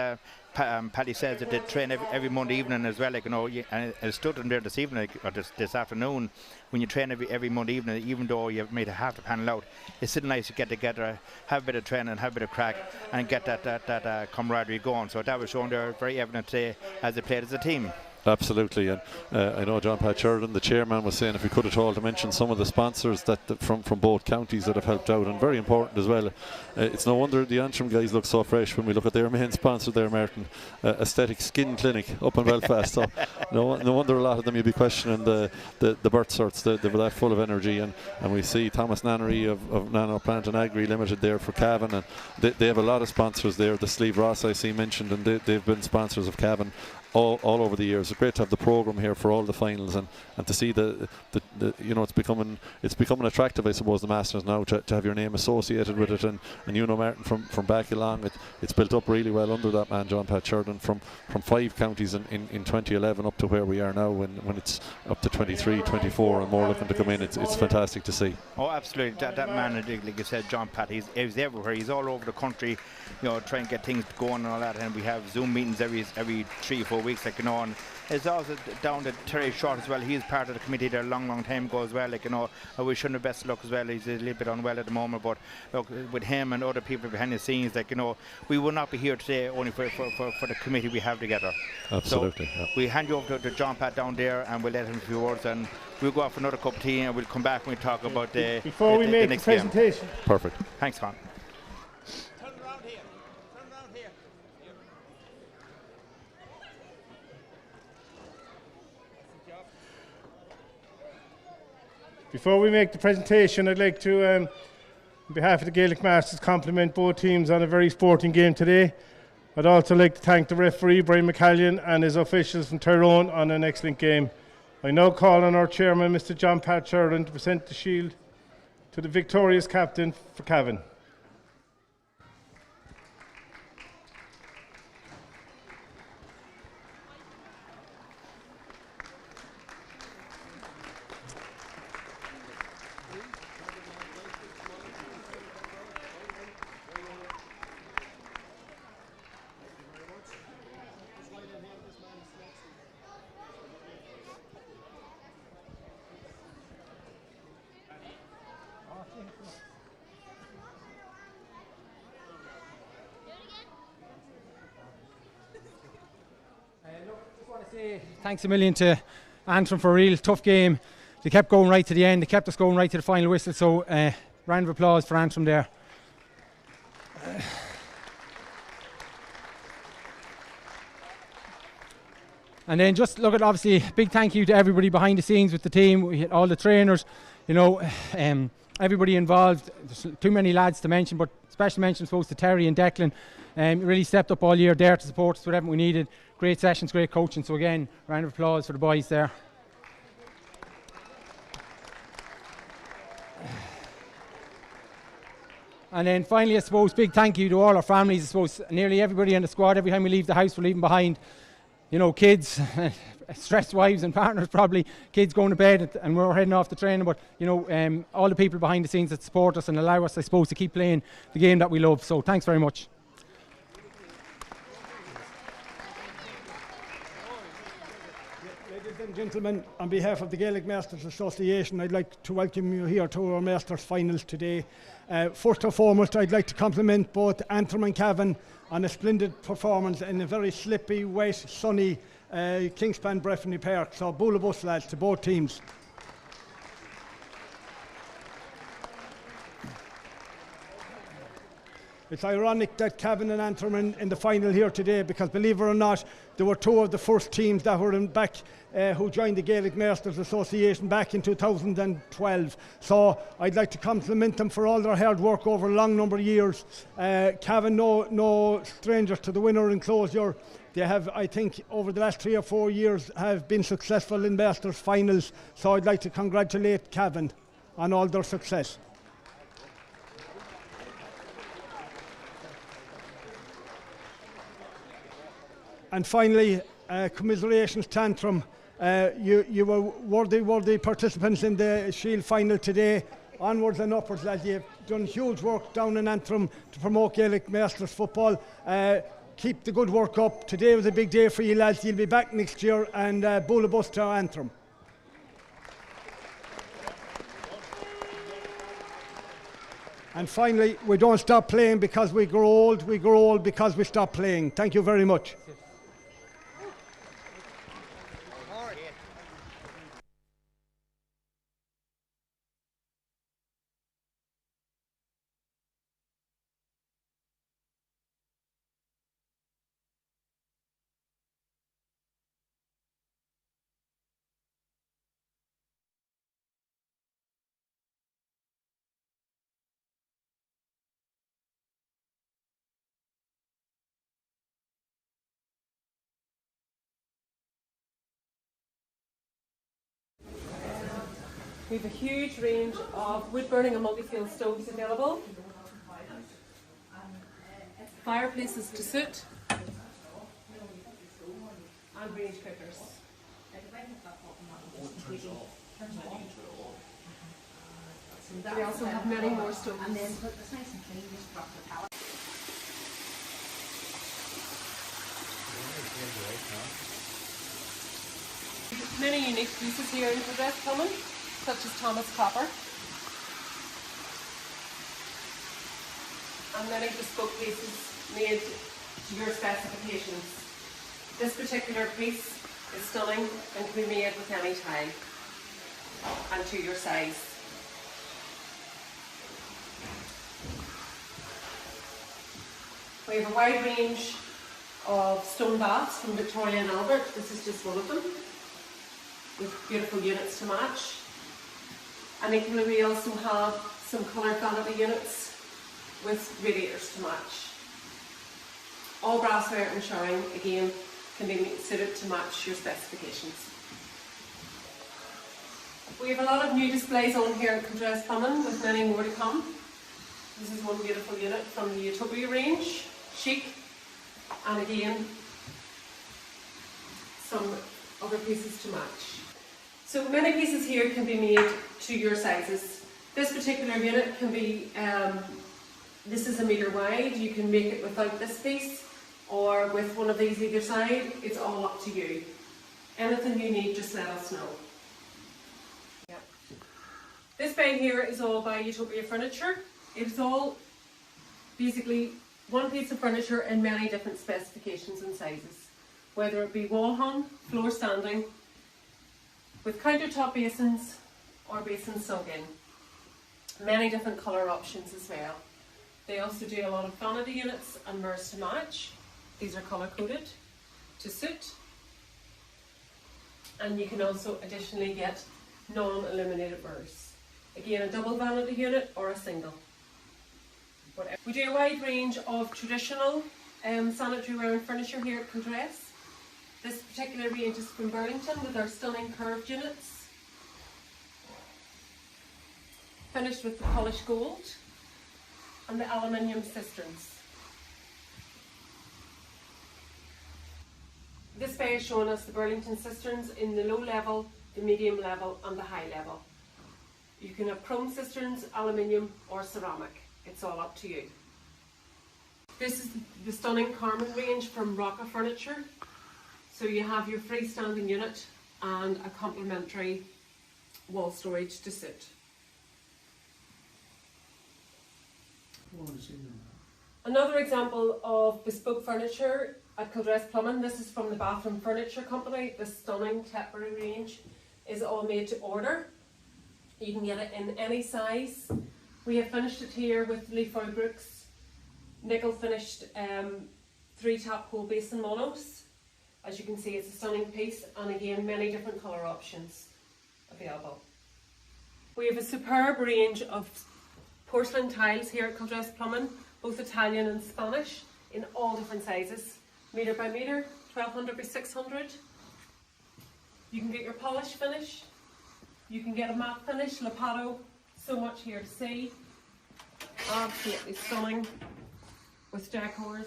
Paddy says that they train every Monday evening as well. Like, you know, and I stood in there this evening, or this afternoon, when you train every Monday evening, even though you've made half the panel out, it's still nice to get together, have a bit of training, have a bit of crack, and get that camaraderie going. So that was shown there very evident today as they played as a team. Absolutely, and I know John Pat Sheridan, the chairman, was saying if we could at all to mention some of the sponsors that from both counties that have helped out, and very important as well. It's no wonder the Antrim guys look so fresh when we look at their main sponsor there, Martin, Aesthetic Skin Clinic up in Belfast. So no wonder a lot of them you'd be questioning the birth certs. They were that full of energy, and we see Thomas Nannery of Nano Plant and Agri Limited there for Cavan, and they have a lot of sponsors there. The Sleeve Ross I see mentioned, and they've been sponsors of Cavan all over the years. It's great to have the programme here for all the finals, and to see the it's becoming attractive, I suppose, the Masters now, to have your name associated with it, and Martin from back along, it's built up really well under that man John Pat Sheridan from 5 counties in 2011 up to where we are now, when it's up to 23, 24 and more looking to come in. It's fantastic to see. Oh, absolutely. That man, like you said, John Pat, he's everywhere. He's all over the country, trying to get things going and all that. And we have Zoom meetings every 3 or 4 weeks, and it's also down to Terry Short as well. He's part of the committee there a long time ago as well. I wish him the best of luck as well. He's a little bit unwell at the moment, but look, with him and other people behind the scenes, we would not be here today only for the committee we have together. Absolutely. So we hand you over to John Pat down there, and we'll let him a few words, and we'll go out for another cup of tea, and we'll come back when we talk about the next presentation. Game. Perfect. Thanks, Con. Before we make the presentation, I'd like to, on behalf of the Gaelic Masters, compliment both teams on a very sporting game today. I'd also like to thank the referee, Brian McCallion, and his officials from Tyrone on an excellent game. I now call on our chairman, Mr. John Pat Sheridan, to present the shield to the victorious captain for Cavan. Thanks a million to Antrim for a real tough game. They kept going right to the end. They kept us going right to the final whistle. So round of applause for Antrim there. And then just look at, obviously, big thank you to everybody behind the scenes with the team. We had all the trainers, everybody involved. There's too many lads to mention, but special mention, I suppose, to Terry and Declan. Really stepped up all year there to support us with everything we needed. Great sessions, great coaching. So again, round of applause for the boys there. And then finally, I suppose, big thank you to all our families. I suppose nearly everybody in the squad, every time we leave the house, we're leaving behind, kids, stressed wives and partners probably, kids going to bed, and we're heading off to training. But, all the people behind the scenes that support us and allow us, I suppose, to keep playing the game that we love. So thanks very much. Ladies and gentlemen, on behalf of the Gaelic Masters Association, I'd like to welcome you here to our Masters finals today. First and foremost, I'd like to compliment both Antrim and Cavan on a splendid performance in a very slippy, wet, sunny Kingspan Breffni Park. So, bull bus lads to both teams. It's ironic that Cavan and Antrim are in the final here today, because believe it or not, they were two of the first teams that were who joined the Gaelic Masters Association back in 2012. So I'd like to compliment them for all their hard work over a long number of years. Cavan, no strangers to the winner enclosure. They have, I think, over the last 3 or 4 years, have been successful in Masters finals. So I'd like to congratulate Cavan on all their success. And finally, commiserations to Antrim. You were worthy participants in the Shield final today. Onwards and upwards, lads. You've done huge work down in Antrim to promote Gaelic Masters football. Keep the good work up. Today was a big day for you, lads. You'll be back next year, and bull a bus to Antrim. And finally, we don't stop playing because we grow old. We grow old because we stop playing. Thank you very much. We have a huge range of wood burning and multi-fuel stoves available, fireplaces to suit, and range cookers. We also have many more stoves. Many unique pieces here in Progress Plumbing, such as Thomas copper, and many bespoke pieces made to your specifications. This particular piece is stunning and can be made with any tile and to your size. We have a wide range of stone baths from Victoria and Albert. This is just one of them, with beautiful units to match. And equally we also have some coloured vanity units with radiators to match. All brassware and showering, again, can be suited to match your specifications. We have a lot of new displays on here at Progress Plumbing, with many more to come. This is one beautiful unit from the Utopia range, chic, and again, some other pieces to match. So many pieces here can be made to your sizes. This particular unit can be, this is 1 metre wide. You can make it without this piece or with one of these either side. It's all up to you. Anything you need, just let us know. Yep. This bed here is all by Utopia Furniture. It's all basically one piece of furniture in many different specifications and sizes, whether it be wall hung, floor standing, with countertop basins or basins sunk in. Many different colour options as well. They also do a lot of vanity units and mirrors to match. These are colour coded to suit. And you can also additionally get non-illuminated mirrors. Again, a double vanity unit or a single. Whatever. We do a wide range of traditional sanitary ware and furniture here at Progress. This particular range is from Burlington with our stunning curved units, finished with the polished gold and the aluminium cisterns. This bay is showing us the Burlington cisterns in the low level, the medium level and the high level. You can have chrome cisterns, aluminium or ceramic. It's all up to you. This is the stunning Carmen range from Rocca Furniture. So you have your freestanding unit and a complementary wall storage to suit. Another example of bespoke furniture at Kildress Plumbing. This is from the Bathroom Furniture Company. The stunning Tetbury range is all made to order. You can get it in any size. We have finished it here with Leafoy Brooks nickel finished 3 tap hole basin monos. As you can see, it's a stunning piece, and again, many different colour options available. We have a superb range of porcelain tiles here at Kildress Plumbing, both Italian and Spanish, in all different sizes, metre by metre, 1200 by 600. You can get your polish finish, you can get a matte finish, Lapato, so much here to see. Absolutely stunning with decors.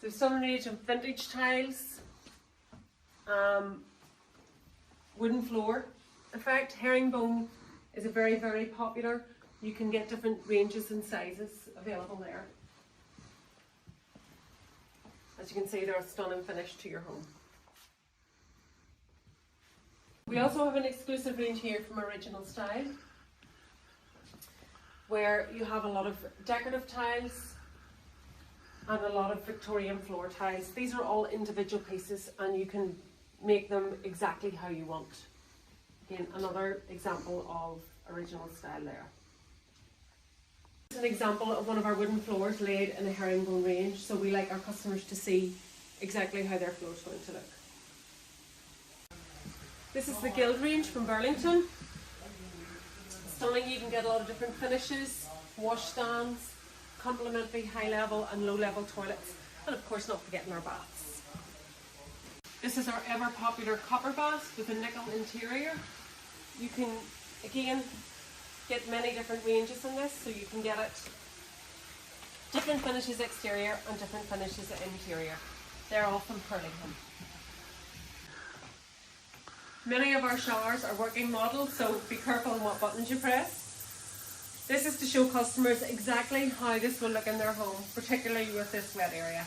So some range of vintage tiles, wooden floor effect. Herringbone is a very, very popular. You can get different ranges and sizes available there. As you can see, they're a stunning finish to your home. We also have an exclusive range here from Original Style, where you have a lot of decorative tiles and a lot of Victorian floor tiles. These are all individual pieces and you can make them exactly how you want. Again, another example of Original Style there. This is an example of one of our wooden floors laid in a herringbone range, so we like our customers to see exactly how their floor is going to look. This is the Guild range from Burlington. Stunning, you can get a lot of different finishes, washstands, complementary high level and low level toilets, and of course not forgetting our baths. This is our ever popular copper bath with a nickel interior. You can, again, get many different ranges in this, so you can get it different finishes exterior and different finishes interior. They're all from Hurlingham. Many of our showers are working models, so be careful on what buttons you press. This is to show customers exactly how this will look in their home, particularly with this wet area.